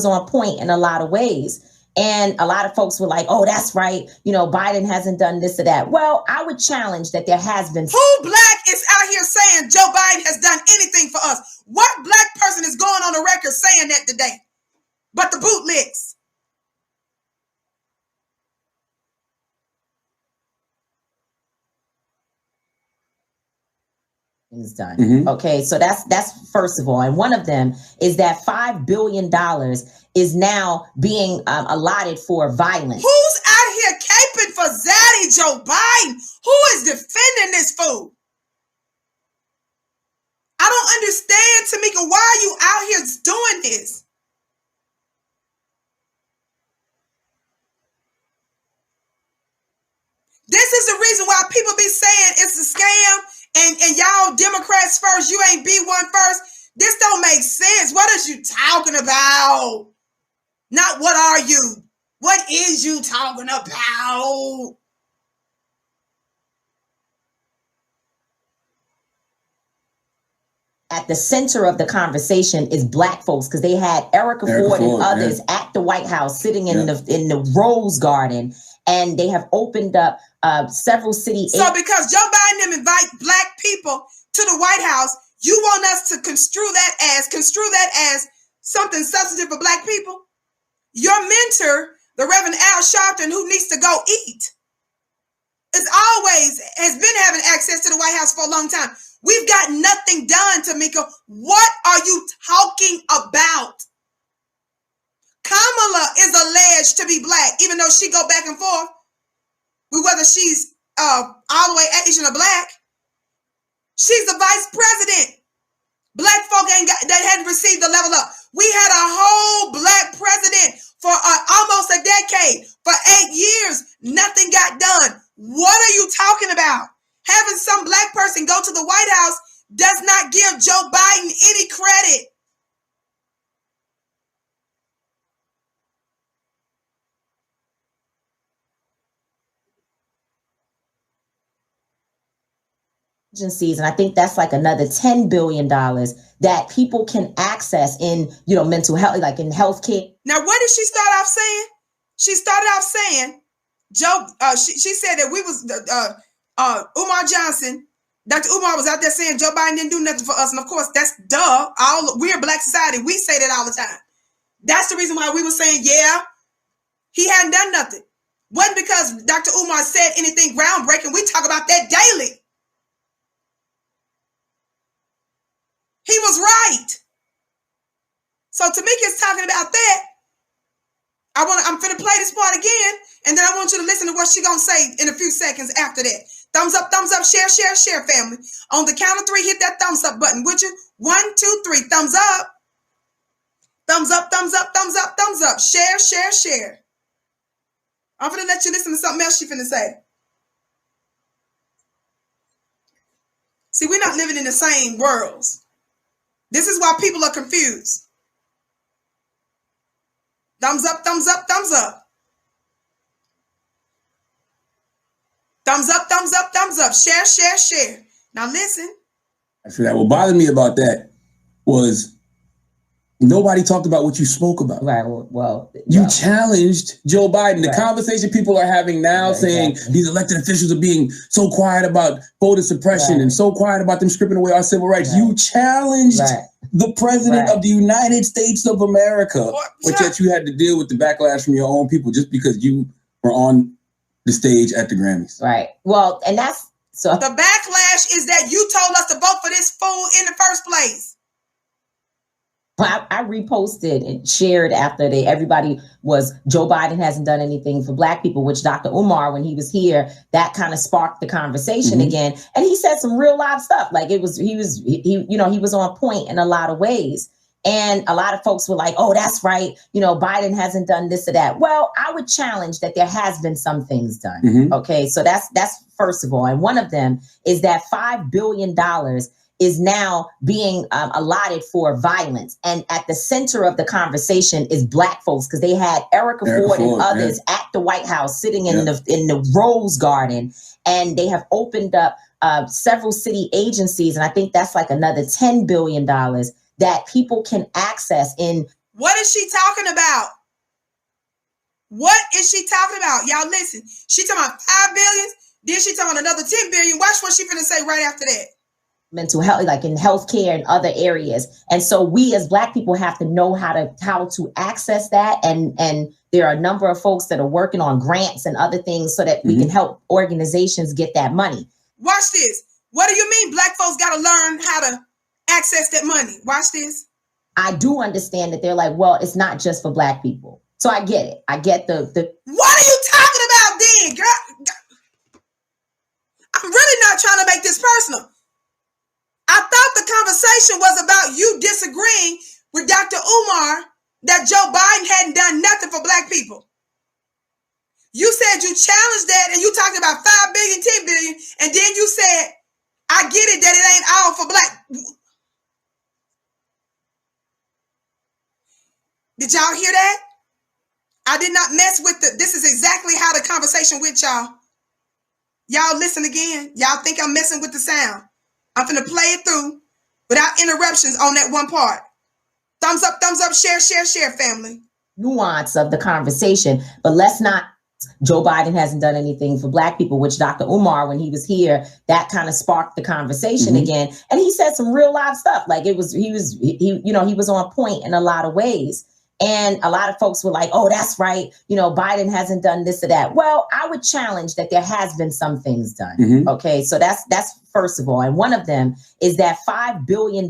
on point in a lot of ways. And a lot of folks were like, oh, that's right. Biden hasn't done this or that. Well, I would challenge that there has been. Who Black is out here saying Joe Biden has done anything for us? What Black person is going on the record saying that today? But the bootlicks. Things done. Okay, so that's first of all. And one of them is that $5 billion is now being allotted for violence. Who's out here caping for Zaddy Joe Biden? Who is defending this fool? I don't understand, Tameka. Why are you out here doing this? This is the reason why people be saying it's a scam and y'all Democrats first, you ain't B1 first. This don't make sense. What is you talking about? Not what are you? What is you talking about? At the center of the conversation is Black folks, because they had Erica Ford and others at the White House sitting in the Rose Garden, and they have opened up several city. So because Joe Biden invite Black people to the White House, you want us to construe that as something substantive for Black people? Your mentor, the Reverend Al Sharpton, who needs to go eat, has been having access to the White House for a long time. We've got nothing done, Tameka. What are you talking about? Kamala is alleged to be Black, even though she go back and forth with whether she's all the way Asian or Black. She's the vice president. Black folk they hadn't received the level up. We had a whole Black president for almost a decade. For 8 years, nothing got done. What are you talking about? Having some Black person go to the White House does not give Joe Biden any credit. Agencies, and I think that's like another $10 billion that people can access in, mental health, like in healthcare. Now, what did she start off saying? She started off saying, Joe. She said that we was Umar Johnson. Dr. Umar was out there saying Joe Biden didn't do nothing for us, and of course that's duh. We're a Black society. We say that all the time. That's the reason why we were saying, yeah, he hadn't done nothing. Wasn't because Dr. Umar said anything groundbreaking. We talk about that daily. He was right. So Tameka's talking about that. I'm finna play this part again, and then I want you to listen to what she's gonna say in a few seconds after that. Thumbs up, share, share, share, family. On the count of 3, hit that thumbs up button, would you? 1, 2, 3, thumbs up. Thumbs up, thumbs up, thumbs up, thumbs up. Share, share, share. I'm finna let you listen to something else she's finna say. See, we're not living in the same worlds. This is why people are confused. Thumbs up, thumbs up, thumbs up. Thumbs up, thumbs up, thumbs up. Share, share, share. Now listen. Actually, what bothered me about that was nobody talked about what you spoke about. Right. Well, you challenged Joe Biden. The conversation people are having now saying these elected officials are being so quiet about voter suppression and so quiet about them stripping away our civil rights. You challenged the president of the United States of America, but yet you had to deal with the backlash from your own people just because you were on the stage at the Grammys. Right. Well, and that's so. The backlash is that you told us to vote for this fool in the first place. I reposted and shared after everybody was Joe Biden hasn't done anything for Black people, which Dr. Umar, when he was here, that kind of sparked the conversation again. And he said some real live stuff. Like he was on point in a lot of ways. And a lot of folks were like, oh, that's right. Biden hasn't done this or that. Well, I would challenge that there has been some things done. Okay, so that's first of all. And one of them is that $5 billion is now being allotted for violence. And at the center of the conversation is Black folks, because they had Erica Ford and others at the White House sitting in the Rose Garden, and they have opened up several city agencies. And I think that's like another $10 billion that people can access in. What is she talking about? What is she talking about? Y'all listen. She talking about $5 billion. Then she talking about another $10 billion. Watch what she finna say right after that. Mental health, like in healthcare and other areas. And so we as Black people have to know how to access that. And there are a number of folks that are working on grants and other things so that we can help organizations get that money. Watch this. What do you mean Black folks got to learn how to access that money? Watch this. I do understand that they're like, well, it's not just for Black people. So I get it. I get the. What are you talking about then, girl? I'm really not trying to make this personal. I thought the conversation was about you disagreeing with Dr. Umar that Joe Biden hadn't done nothing for Black people. You said you challenged that and you talked about 5 billion, 10 billion, and then you said, I get it that it ain't all for black. Did y'all hear that? I did not mess with this is exactly how the conversation with y'all. Y'all listen again. Y'all think I'm messing with the sound. I'm finna play it through without interruptions on that one part. Thumbs up, share, family. Nuance of the conversation, but let's not. Joe Biden hasn't done anything for black people, which Dr. Umar, when he was here, that kind of sparked the conversation again. And he said some real live stuff. Like he was on point in a lot of ways. And a lot of folks were like, oh, that's right. Biden hasn't done this or that. Well, I would challenge that there has been some things done. Okay, so that's first of all. And one of them is that $5 billion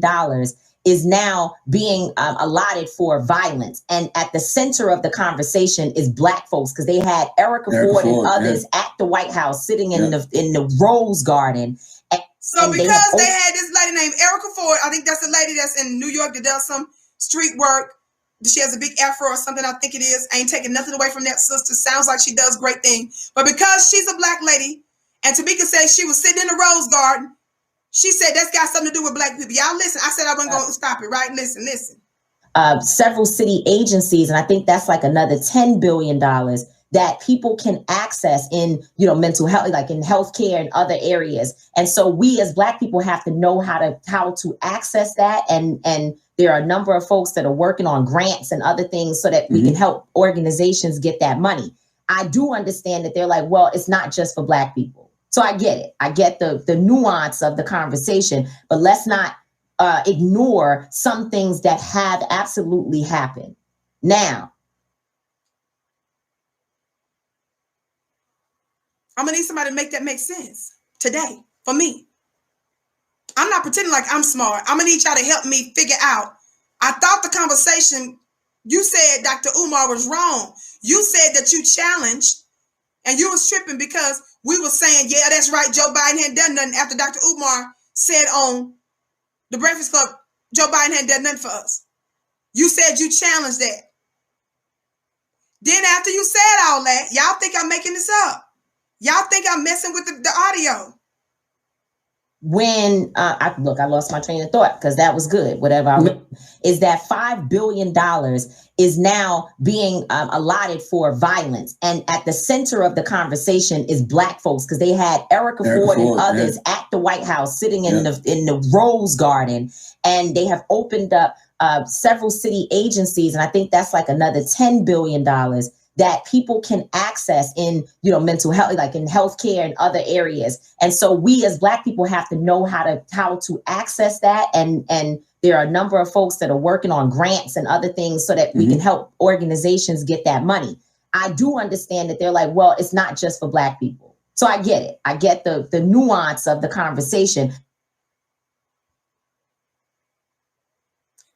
is now being allotted for violence. And at the center of the conversation is black folks, because they had Erica Ford and others at the White House sitting in the Rose Garden. So because they had this lady named Erica Ford, I think that's a lady that's in New York that does some street work. She has a big afro or something, I think it is. I ain't taking nothing away from that sister. Sounds like she does great things. But because she's a black lady, and Tameka says she was sitting in the Rose Garden, she said that's got something to do with black people. Y'all listen. I said I wasn't going to stop it, right? Listen. Several city agencies, and I think that's like another $10 billion that people can access in, mental health, like in healthcare and other areas. And so we as black people have to know how to access that. And there are a number of folks that are working on grants and other things so that we can help organizations get that money. I do understand that they're like, well, it's not just for black people. So I get it. I get the nuance of the conversation, but let's not ignore some things that have absolutely happened. Now, I'm going to need somebody to make that make sense today for me. I'm not pretending like I'm smart. I'm going to need y'all to help me figure out. I thought the conversation, you said Dr. Umar was wrong. You said that you challenged and you was tripping because we were saying, yeah, that's right. Joe Biden hadn't done nothing after Dr. Umar said on the Breakfast Club, Joe Biden hadn't done nothing for us. You said you challenged that. Then after you said all that, y'all think I'm making this up. Y'all think I'm messing with the audio. When I lost my train of thought because that was good. Is that $5 billion is now being allotted for violence. And at the center of the conversation is black folks, because they had Erica Ford and others at the White House sitting in the Rose Garden. And they have opened up several city agencies. And I think that's like another $10 billion that people can access in, mental health, like in healthcare and other areas. And so we as black people have to know how to access that. And there are a number of folks that are working on grants and other things so that we can help organizations get that money. I do understand that they're like, well, it's not just for black people. So I get it. I get the nuance of the conversation.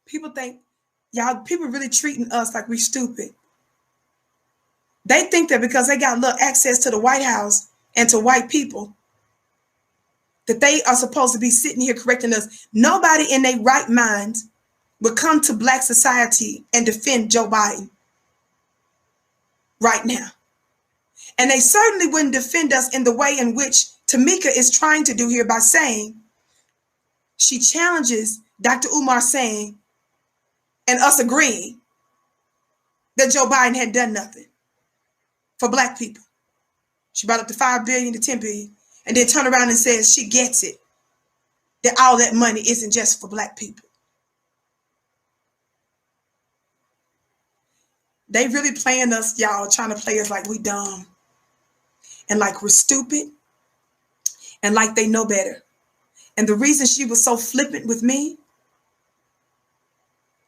People think, people really treating us like we stupid. They think that because they got little access to the White House and to white people, that they are supposed to be sitting here correcting us. Nobody in their right mind would come to black society and defend Joe Biden right now. And they certainly wouldn't defend us in the way in which Tameka is trying to do here by saying she challenges Dr. Umar saying and us agreeing that Joe Biden had done nothing for black people. She brought up the 5 billion to 10 billion and then turned around and says she gets it, that all that money isn't just for black people. They really playing us, y'all, trying to play us like we dumb and like we're stupid and like they know better. And the reason she was so flippant with me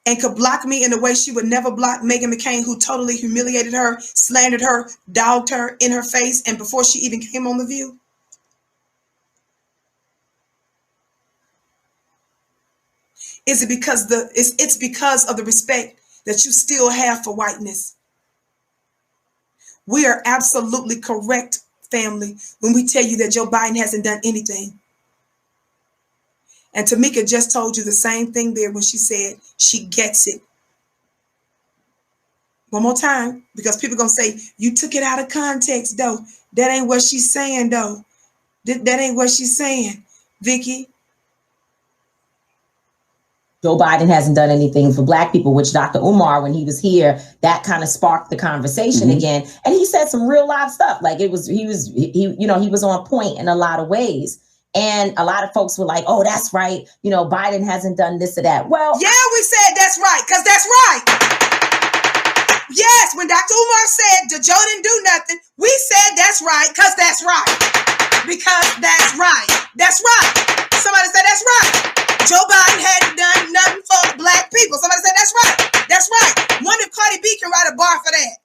and could block me in a way she would never block Meghan McCain, who totally humiliated her, slandered her, dogged her in her face, and before she even came on The View. Is it because it's because of the respect that you still have for whiteness? We are absolutely correct, family, when we tell you that Joe Biden hasn't done anything. And Tameka just told you the same thing there when she said she gets it. One more time, because people going to say, you took it out of context, though. That ain't what she's saying, though. That ain't what she's saying, Vicky. Joe Biden hasn't done anything for Black people, which Dr. Umar, when he was here, that kind of sparked the conversation again. And he said some real live stuff. Like he was on point in a lot of ways. And a lot of folks were like, oh, that's right. You know, Biden hasn't done this or that. Well, yeah, we said that's right, because that's right. Yes, when Dr. Umar said that Joe didn't do nothing, we said that's right, because that's right. Because that's right. That's right. Somebody said that's right. Joe Biden hadn't done nothing for Black people. Somebody said that's right. That's right. Wonder if Cardi B can write a bar for that.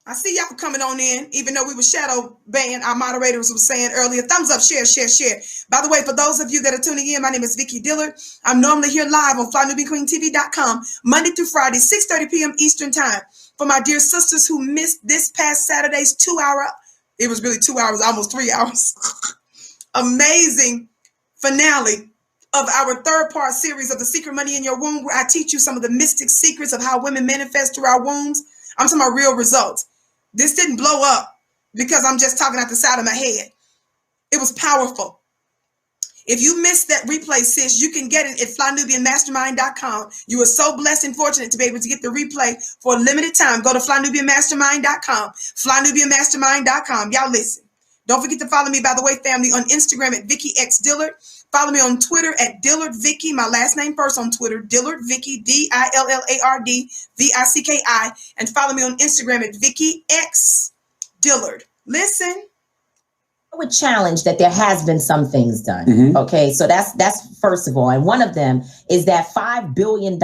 I see y'all coming on in, even though we were shadow banned. Our moderators were saying earlier, thumbs up, share, share, share. By the way, for those of you that are tuning in, my name is Vicky Dillard. I'm normally here live on FlyNubianQueenTV.com, Monday through Friday, 6:30 p.m. Eastern Time. For my dear sisters who missed this past Saturday's 2 hour, it was really 2 hours, almost 3 hours, amazing finale of our third part series of The Secret Money in Your Womb, where I teach you some of the mystic secrets of how women manifest through our wombs. I'm talking about real results. This didn't blow up because I'm just talking out the side of my head. It was powerful. If you missed that replay, sis, you can get it at flynubianmastermind.com. You are so blessed and fortunate to be able to get the replay for a limited time. Go to flynubianmastermind.com, flynubianmastermind.com. Y'all listen. Don't forget to follow me, by the way, family, on Instagram at Vicky X Dillard. Follow me on Twitter at Dillard Vicky. My last name first on Twitter, Dillard Vicky, DILLARD VICKI. And follow me on Instagram at Vicky X Dillard. Listen. I would challenge that there has been some things done. Okay, so that's first of all. And one of them is that $5 billion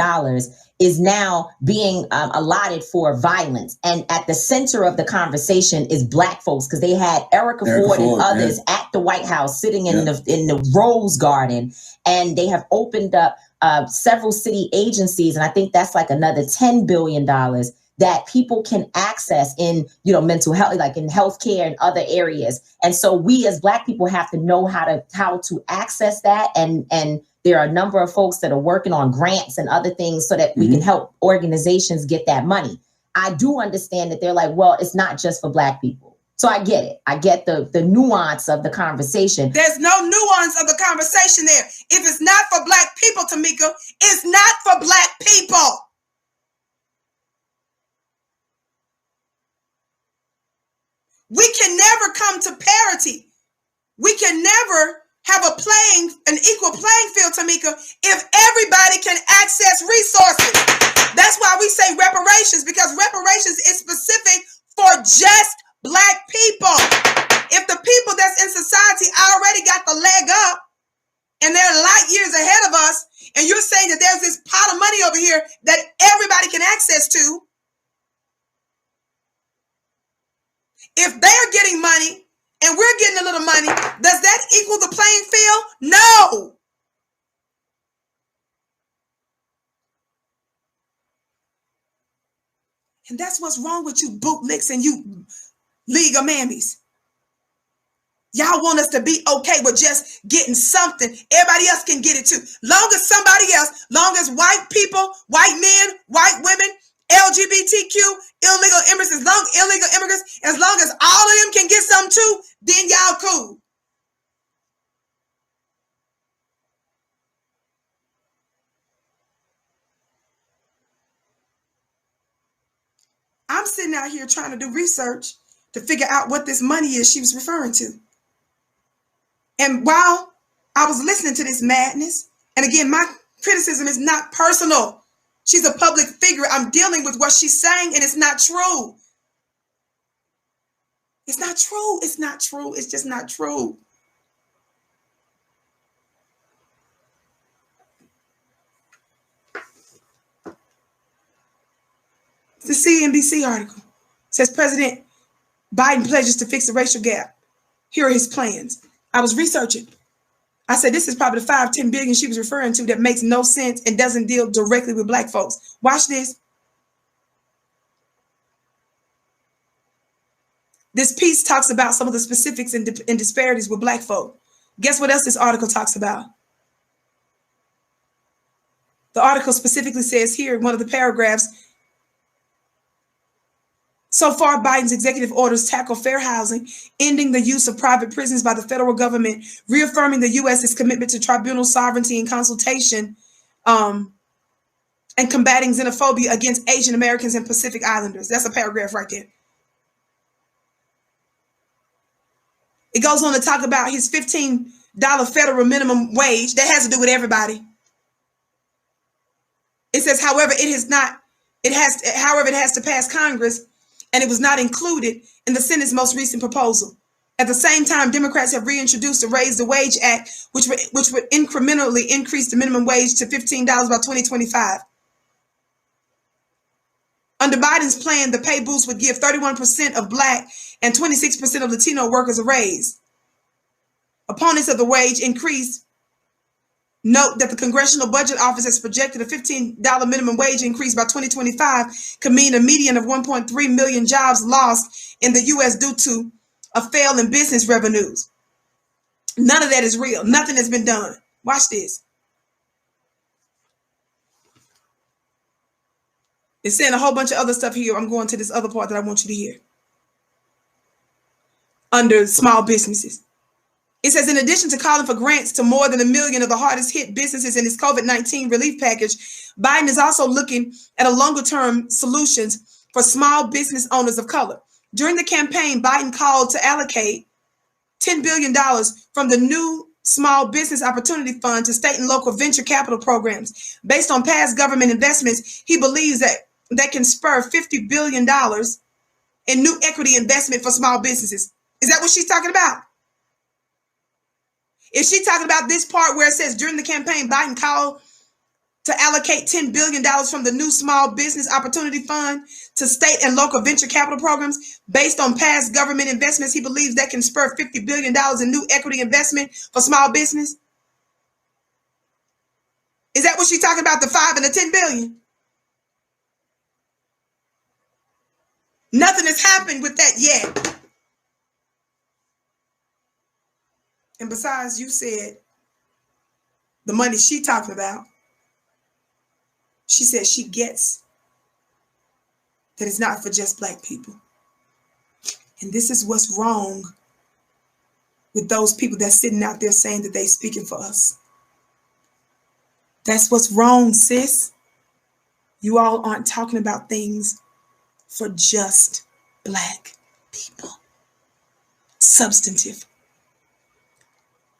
is now being allotted for violence. And at the center of the conversation is Black folks, because they had Erica Ford and others at the White House sitting in the Rose Garden. And they have opened up several city agencies. And I think that's like another $10 billion that people can access in, mental health, like in healthcare and other areas. And so we as Black people have to know how to access that. And there are a number of folks that are working on grants and other things so that we can help organizations get that money. I do understand that they're like, well, it's not just for Black people. So I get it. I get the nuance of the conversation. There's no nuance of the conversation there. If it's not for Black people, Tameka, it's not for Black people. We can never come to parity. We can never have an equal playing field, Tameka, if everybody can access resources. That's why we say reparations, because reparations is specific for just Black people. If the people that's in society already got the leg up and they're light years ahead of us, and you're saying that there's this pot of money over here that everybody can access to, if they're getting money and we're getting a little money, does that equal the playing field? No. And that's what's wrong with you bootlicks and you League of Mammies. Y'all want us to be okay with just getting something. Everybody else can get it too. Long as somebody else, long as white people, white men, white women, LGBTQ, illegal immigrants, as long as all of them can get some too, then y'all cool. I'm sitting out here trying to do research to figure out what this money is she was referring to. And while I was listening to this madness, and again, my criticism is not personal. She's a public figure. I'm dealing with what she's saying, and it's not true. It's not true. It's not true. It's just not true. The CNBC article says President Biden pledges to fix the racial gap. Here are his plans. I was researching. I said, this is probably the 5-10 billion she was referring to that makes no sense and doesn't deal directly with Black folks. Watch this. This piece talks about some of the specifics and disparities with Black folk. Guess what else this article talks about? The article specifically says here in one of the paragraphs, so far, Biden's executive orders tackle fair housing, ending the use of private prisons by the federal government, reaffirming the U.S.'s commitment to tribunal sovereignty and consultation, and combating xenophobia against Asian Americans and Pacific Islanders. That's a paragraph right there. It goes on to talk about his $15 federal minimum wage. That has to do with everybody. It says, however, it has to pass Congress, and it was not included in the Senate's most recent proposal. At the same time, Democrats have reintroduced the Raise the Wage Act, which would incrementally increase the minimum wage to $15 by 2025. Under Biden's plan, the pay boost would give 31% of Black and 26% of Latino workers a raise. Opponents of the wage increase note that the Congressional Budget Office has projected a $15 minimum wage increase by 2025 could mean a median of 1.3 million jobs lost in the U.S. due to a fail in business revenues. None of that is real. Nothing has been done. Watch this. It's saying a whole bunch of other stuff here. I'm going to this other part that I want you to hear. Under small businesses. It says, in addition to calling for grants to more than 1 million of the hardest hit businesses in its COVID-19 relief package, Biden is also looking at a longer-term solutions for small business owners of color. During the campaign, Biden called to allocate $10 billion from the new Small Business Opportunity Fund to state and local venture capital programs. Based on past government investments, he believes that can spur $50 billion in new equity investment for small businesses. Is that what she's talking about? Is she talking about this part where it says during the campaign, Biden called to allocate $10 billion from the new Small Business Opportunity Fund to state and local venture capital programs? Based on past government investments, he believes that can spur $50 billion in new equity investment for small business? Is that what she's talking about, the 5 and the 10 billion? Nothing has happened with that yet. And besides, you said the money she talking about, she said she gets that it's not for just Black people. And this is what's wrong with those people that's sitting out there saying that they speaking for us. That's what's wrong, sis. You all aren't talking about things for just Black people. Substantive.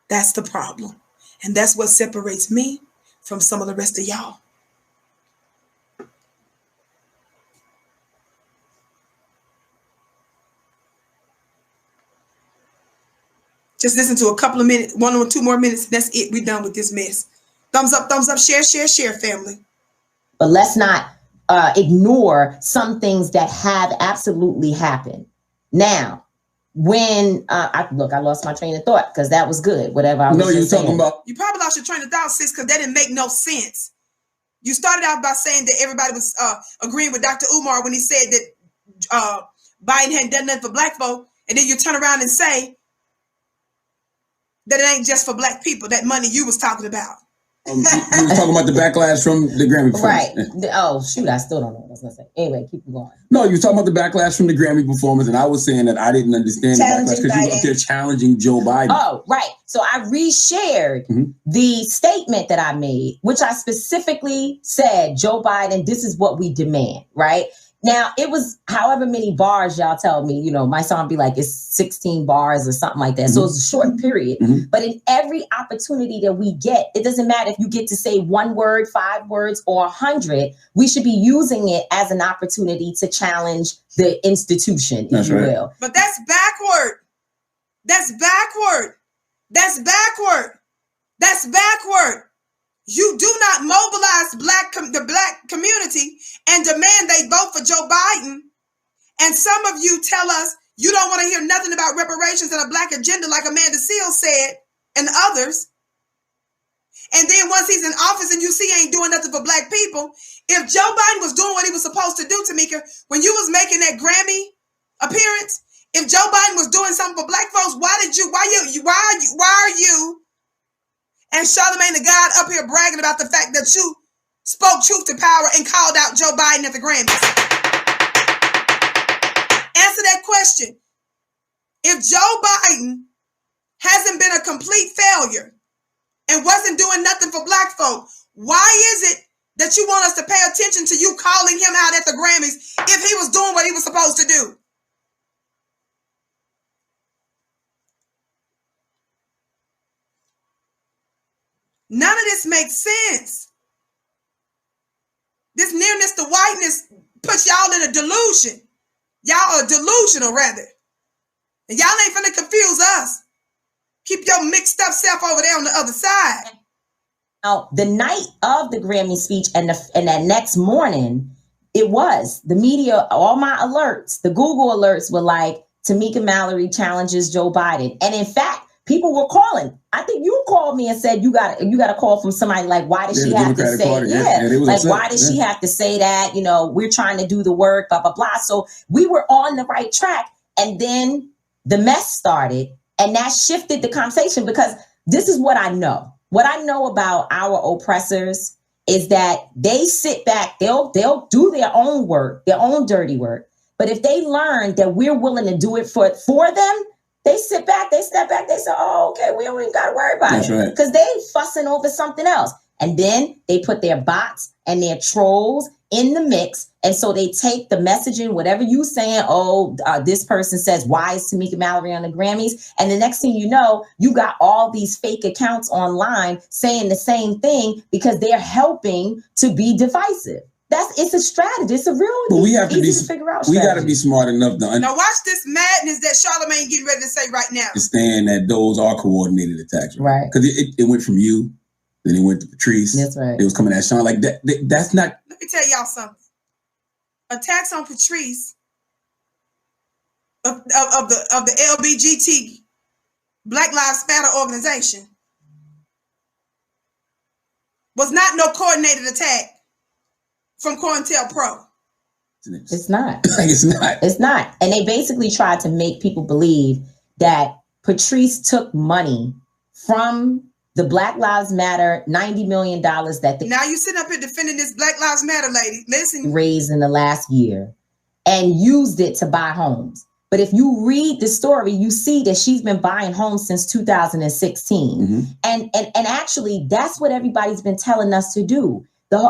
That's the problem. And that's what separates me from some of the rest of y'all. Just listen to a couple of minutes, 1 or 2 more minutes. That's it. We're done with this mess. Thumbs up, share, family. But let's not ignore some things that have absolutely happened. Now, when I lost my train of thought because that was good. Whatever I was you're talking about. You probably lost your train of thought, sis, because that didn't make no sense. You started out by saying that everybody was agreeing with Dr. Umar when he said that Biden hadn't done nothing for Black folk, and then you turn around and say that it ain't just for Black people. That money you was talking about. You was talking about the backlash from the Grammy performance. Right. Oh, shoot. I still don't know what I was going to say. Anyway, keep going. No, you were talking about the backlash from the Grammy performance, and I was saying that I didn't understand the backlash because you were up there challenging Joe Biden. Oh, right. So I reshared the statement that I made, which I specifically said, Joe Biden, this is what we demand, right? Now, it was however many bars y'all tell me, my song be like, it's 16 bars or something like that. So it's a short period. But in every opportunity that we get, it doesn't matter if you get to say 1 word, 5 words, or 100, we should be using it as an opportunity to challenge the institution, if you will. But that's backward. That's backward. That's backward. That's backward. You do not mobilize the Black community and demand they vote for Joe Biden. And some of you tell us you don't want to hear nothing about reparations and a Black agenda like Amanda Seales said and others. And then once he's in office and you see he ain't doing nothing for Black people, if Joe Biden was doing what he was supposed to do, Tameka, when you was making that Grammy appearance, if Joe Biden was doing something for Black folks, why are you and Charlamagne the God up here bragging about the fact that you spoke truth to power and called out Joe Biden at the Grammys? Answer that question. If Joe Biden hasn't been a complete failure and wasn't doing nothing for black folk, why is it that you want us to pay attention to you calling him out at the Grammys if he was doing what he was supposed to do? None of this makes sense. This nearness to whiteness puts y'all in a delusion. Y'all are delusional, rather. And y'all ain't finna confuse us. Keep your mixed up self over there on the other side. Now, the night of the Grammy speech and that next morning, it was the media, all my alerts, the Google alerts were like, Tameka Mallory challenges Joe Biden. And in fact, people were calling. I think you called me and said you got a call from somebody like, why does she have to say like why does she have to say that? You know, we're trying to do the work, blah, blah, blah. So we were on the right track. And then the mess started, and that shifted the conversation, because this is what I know. What I know about our oppressors is that they sit back, they'll do their own work, their own dirty work. But if they learn that we're willing to do it for them, they sit back, they step back, they say, oh, okay, we don't even got to worry about it. Because they fussing over something else. And then they put their bots and their trolls in the mix. And so they take the messaging, whatever you saying, this person says, why is Tameka Mallory on the Grammys? And the next thing you know, you got all these fake accounts online saying the same thing because they're helping to be divisive. It's a strategy. It's a real but we have to figure out. We got to be smart enough to now watch this madness that Charlamagne getting ready to say right now. Understand that those are coordinated attacks, right? Because it went from you, then it went to Patrice. That's right. It was coming at Sean like that. That's not. Let me tell y'all something. Attacks on Patrice of the LBGT Black Lives Matter organization was not no coordinated attack from COINTELPRO. It's not. It's not. It's not. And they basically tried to make people believe that Patrice took money from the Black Lives Matter $90 million that they now you sitting up here defending this Black Lives Matter lady. Listen, raised in the last year and used it to buy homes. But if you read the story, you see that she's been buying homes since 2016. Mm-hmm. And actually, that's what everybody's been telling us to do.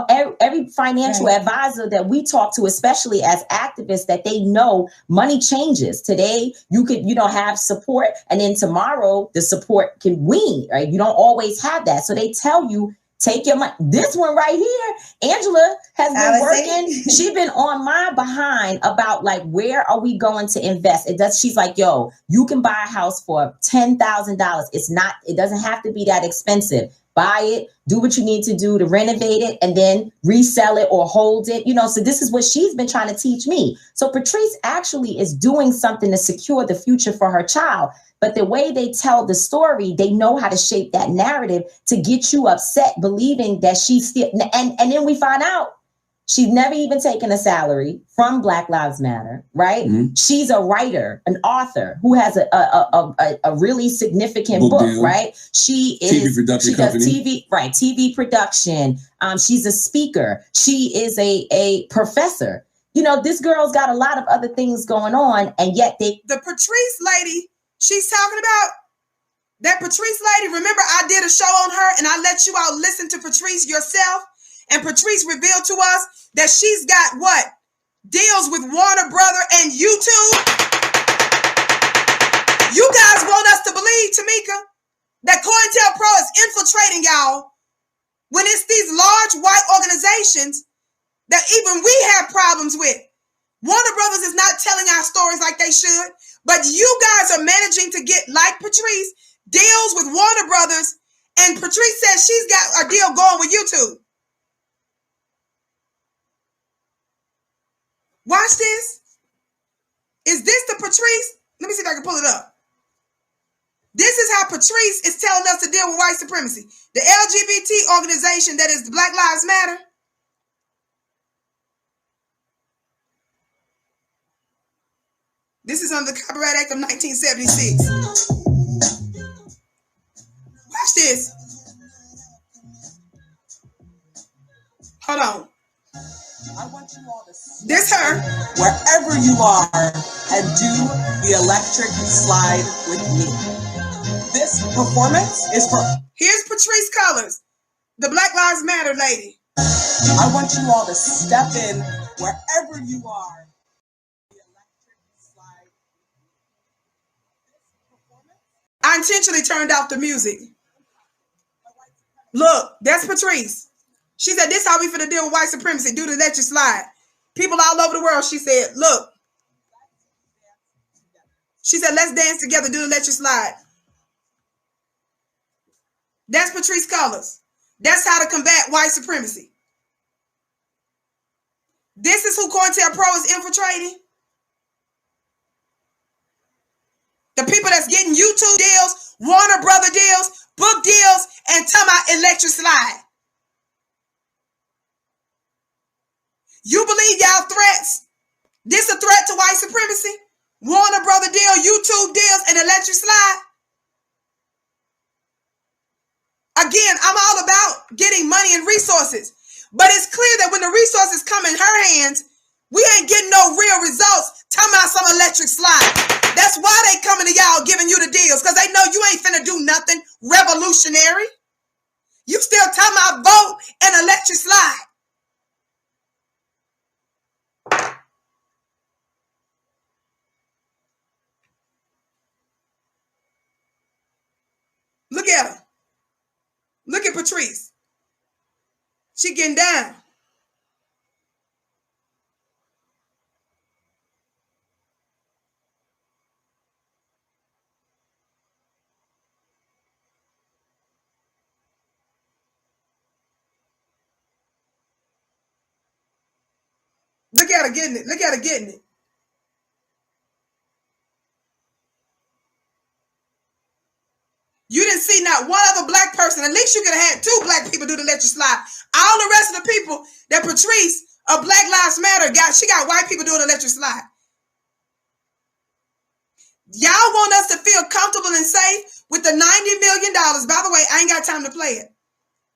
Every financial advisor that we talk to, especially as activists, that they know money changes. Today, you have support, and then tomorrow the support can wane, right? You don't always have that. So they tell you, take your money. This one right here, Angela has been working. She's been on my behind about like, where are we going to invest? She's like, yo, you can buy a house for $10,000. It doesn't have to be that expensive. Buy it, do what you need to do to renovate it, and then resell it or hold it. So this is what she's been trying to teach me. So Patrice actually is doing something to secure the future for her child. But the way they tell the story, they know how to shape that narrative to get you upset, believing that she's still, and then we find out she's never even taken a salary from Black Lives Matter, right? Mm-hmm. She's a writer, an author who has a really significant book, right? She does TV production. She's a speaker. She is a professor. This girl's got a lot of other things going on, and yet the Patrice lady she's talking about, that Patrice lady, remember I did a show on her and I let you all listen to Patrice yourself, and Patrice revealed to us that she's got what? Deals with Warner Brother and YouTube. You guys want us to believe, Tameka, that COINTELPRO is infiltrating y'all when it's these large white organizations that even we have problems with. Warner Brothers is not telling our stories like they should, but you guys are managing to get, like Patrice, deals with Warner Brothers, and Patrice says she's got a deal going with YouTube. Watch this. Is this the Patrice? Let me see if I can pull it up. This is how Patrice is telling us to deal with white supremacy. The LGBT organization that is Black Lives Matter. This is under the Copyright Act of 1976. Watch this. Hold on. I want you all to step This her. wherever you are and do the electric slide with me. This performance is for... Here's Patrice Cullors, the Black Lives Matter lady. I want you all to step in wherever you are. The electric slide. This performance... I intentionally turned off the music. Look, that's Patrice. She said, this is how we finna deal with white supremacy. Do the electric slide. People all over the world, she said, look. She said, let's dance together, do the electric slide. That's Patrice Cullors. That's how to combat white supremacy. This is who COINTELPRO is infiltrating. The people that's getting YouTube deals, Warner Brother deals, book deals, and talking about electric slide. You believe y'all threats? This a threat to white supremacy? Warner Brother deal, YouTube deals, and electric slide? Again, I'm all about getting money and resources. But it's clear that when the resources come in her hands, we ain't getting no real results talking about some electric slide. That's why they coming to y'all giving you the deals, because they know you ain't finna do nothing revolutionary. You still talking about vote and electric slide. Look at her. Look at Patrice. She getting down. Look at her getting it. Look at her getting it. You didn't see not one other black person. At least you could have had 2 black people do the electric slide. All the rest of the people that Patrice of Black Lives Matter got, she got white people doing the electric slide. Y'all want us to feel comfortable and safe with the $90 million. By the way, I ain't got time to play it.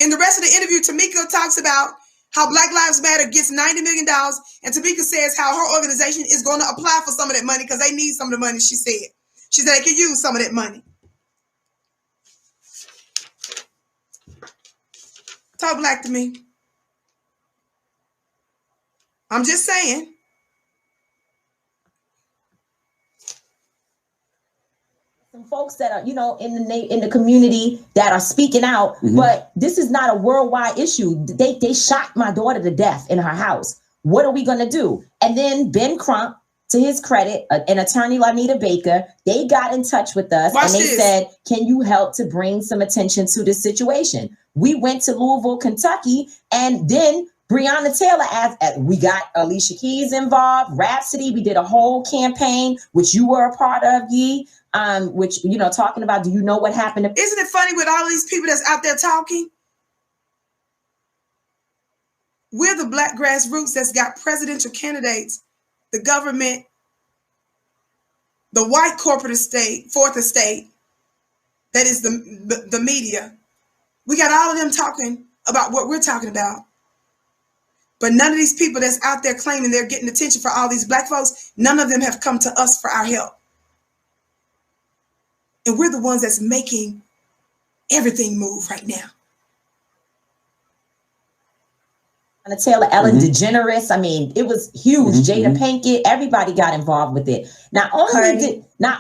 In the rest of the interview, Tameka talks about how Black Lives Matter gets $90 million. And Tameka says how her organization is going to apply for some of that money because they need some of the money, she said. She said they can use some of that money. Talk black to me. I'm just saying. Some folks that are, you know, in the community that are speaking out, but this is not a worldwide issue. They shot my daughter to death in her house. What are we gonna do? And then Ben Crump, to his credit, an attorney, Lanita Baker, they got in touch with us and they said, can you help to bring some attention to this situation? We went to Louisville, Kentucky, and then Breonna Taylor asked, we got Alicia Keys involved, Rhapsody. We did a whole campaign, which you were a part of, Yee, which, you know, talking about, do you know what happened? Isn't it funny with all these people that's out there talking? We're the black grassroots that's got presidential candidates, the government, the white corporate estate, fourth estate, that is the media. We got all of them talking about what we're talking about. But none of these people that's out there claiming they're getting attention for all these black folks, none of them have come to us for our help. And we're the ones that's making everything move right now. Taylor, Ellen DeGeneres. I mean, it was huge. Jada Pinkett, everybody got involved with it. Not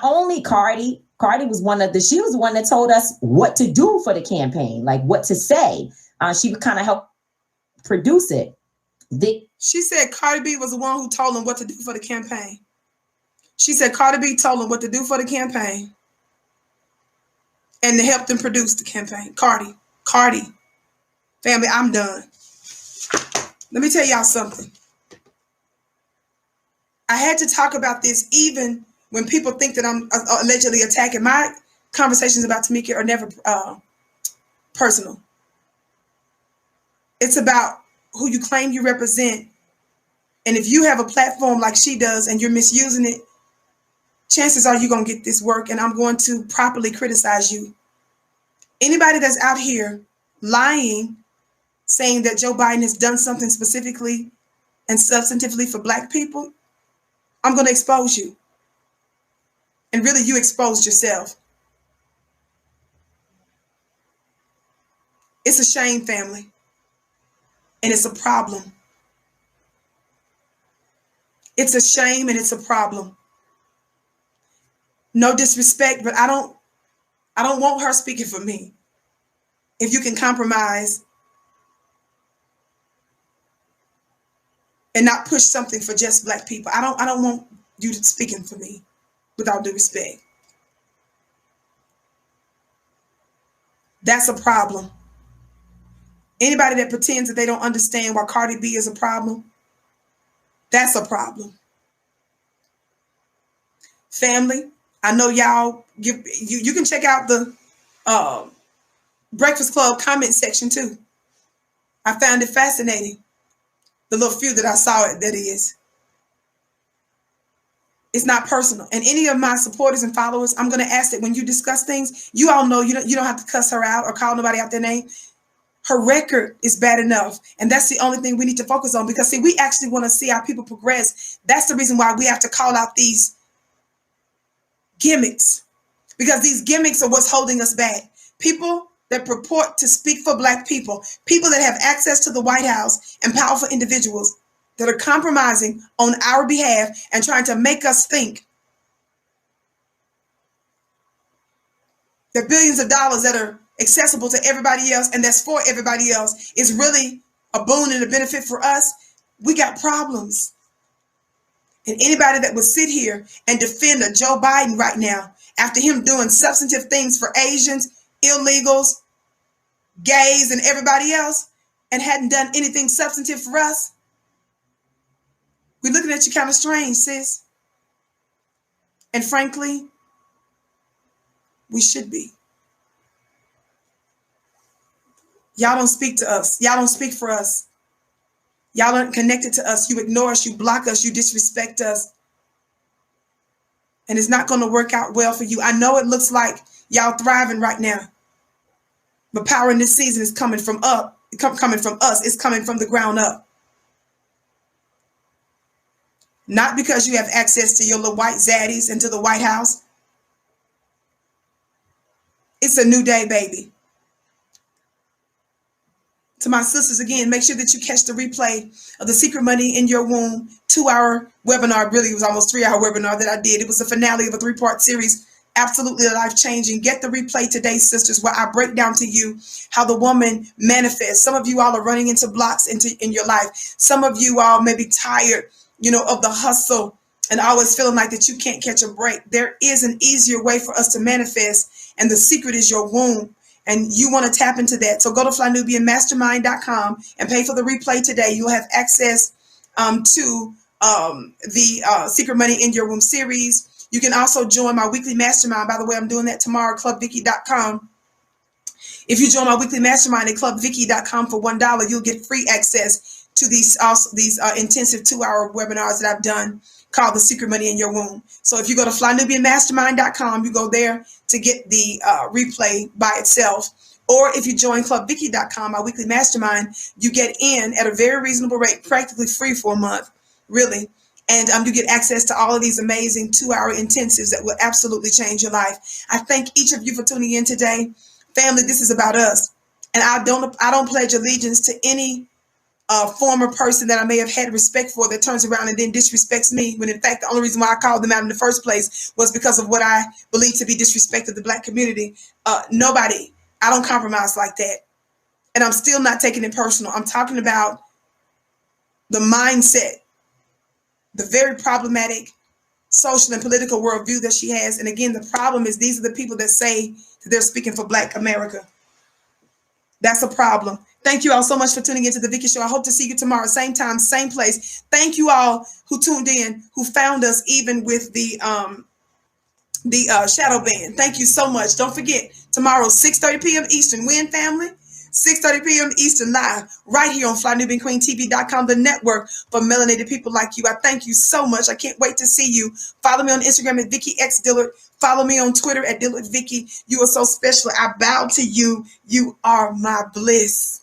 only Cardi was she was the one that told us what to do for the campaign, like what to say. She would kind of help produce it. She said Cardi B was the one who told them what to do for the campaign. She said Cardi B told them what to do for the campaign and to help them produce the campaign. Cardi. Family, I'm done. Let me tell y'all something. I had to talk about this even when people think that I'm allegedly attacking. My conversations about Tameka are never personal. It's about who you claim you represent. And if you have a platform like she does and you're misusing it, chances are you're going to get this work and I'm going to properly criticize you. Anybody that's out here lying saying that Joe Biden has done something specifically and substantively for Black people, I'm going to expose you. And really, you exposed yourself. It's a shame, family. And it's a problem. It's a shame and it's a problem. No disrespect, but I don't want her speaking for me. If you can compromise and not push something for just Black people, I don't want you speaking for me, without due respect. That's a problem. Anybody that pretends that they don't understand why Cardi B is a problem, that's a problem. Family, I know y'all you can check out the Breakfast Club comment section too. I found it fascinating. The little few that I saw it, that is. It's not personal. And any of my supporters and followers, I'm going to ask that when you discuss things, you all know you don't have to cuss her out or call nobody out their name. Her record is bad enough. And that's the only thing we need to focus on. Because, see, we actually want to see our people progress. That's the reason why we have to call out these gimmicks. Because these gimmicks are what's holding us back. People that purport to speak for Black people, people that have access to the White House, and powerful individuals that are compromising on our behalf and trying to make us think that billions of dollars that are accessible to everybody else and that's for everybody else is really a boon and a benefit for us. We got problems. And anybody that would sit here and defend a Joe Biden right now after him doing substantive things for Asians, illegals, gays, and everybody else, and hadn't done anything substantive for us, we're looking at you kind of strange, sis. And frankly, we should be. Y'all don't speak to us. Y'all don't speak for us. Y'all aren't connected to us. You ignore us. You block us. You disrespect us. And it's not going to work out well for you. I know it looks like y'all thriving right now. But power in this season is coming from up. Coming from us. It's coming from the ground up. Not because you have access to your little white zaddies and to the White House. It's a new day, baby. To my sisters, again, make sure that you catch the replay of the Secret Money in Your Womb 2-hour webinar. Really, it was almost 3-hour webinar that I did. It was the finale of a 3-part series. Absolutely life-changing. Get the replay today, sisters, where I break down to you how the woman manifests. Some of you all are running into blocks in your life. Some of you all may be tired, of the hustle and always feeling like that you can't catch a break. There is an easier way for us to manifest, and the secret is your womb. And you want to tap into that. So go to flynubianmastermind.com and pay for the replay today. You'll have access to the Secret Money in Your Womb series. You can also join my weekly mastermind. By the way, I'm doing that tomorrow, clubvicky.com. If you join my weekly mastermind at clubvicky.com for $1, you'll get free access to these intensive 2-hour webinars that I've done called The Secret Money in Your Womb. So if you go to flynubianmastermind.com, you go there to get the replay by itself. Or if you join clubvicky.com, my weekly mastermind, you get in at a very reasonable rate, practically free for a month, really. And you get access to all of these amazing 2-hour intensives that will absolutely change your life. I thank each of you for tuning in today. Family, this is about us. And I don't pledge allegiance to any former person that I may have had respect for that turns around and then disrespects me, when in fact the only reason why I called them out in the first place was because of what I believe to be disrespect of the Black community. Nobody, I don't compromise like that. And I'm still not taking it personal. I'm talking about the mindset, the very problematic social and political worldview that she has. And again, the problem is these are the people that say that they're speaking for Black America. That's a problem. Thank you all so much for tuning into The Vicky Show. I hope to see you tomorrow, same time, same place. Thank you all who tuned in, who found us even with the shadow ban. Thank you so much. Don't forget, tomorrow, 6:30 p.m. Eastern. Win, family? 6:30 p.m. Eastern, live right here on flynubianqueentv.com, the network for melanated people like you. I thank you so much. I can't wait to see you. Follow me on Instagram at Vicky X Dillard. Follow me on Twitter at Dillard Vicky. You are so special. I bow to you. You are my bliss.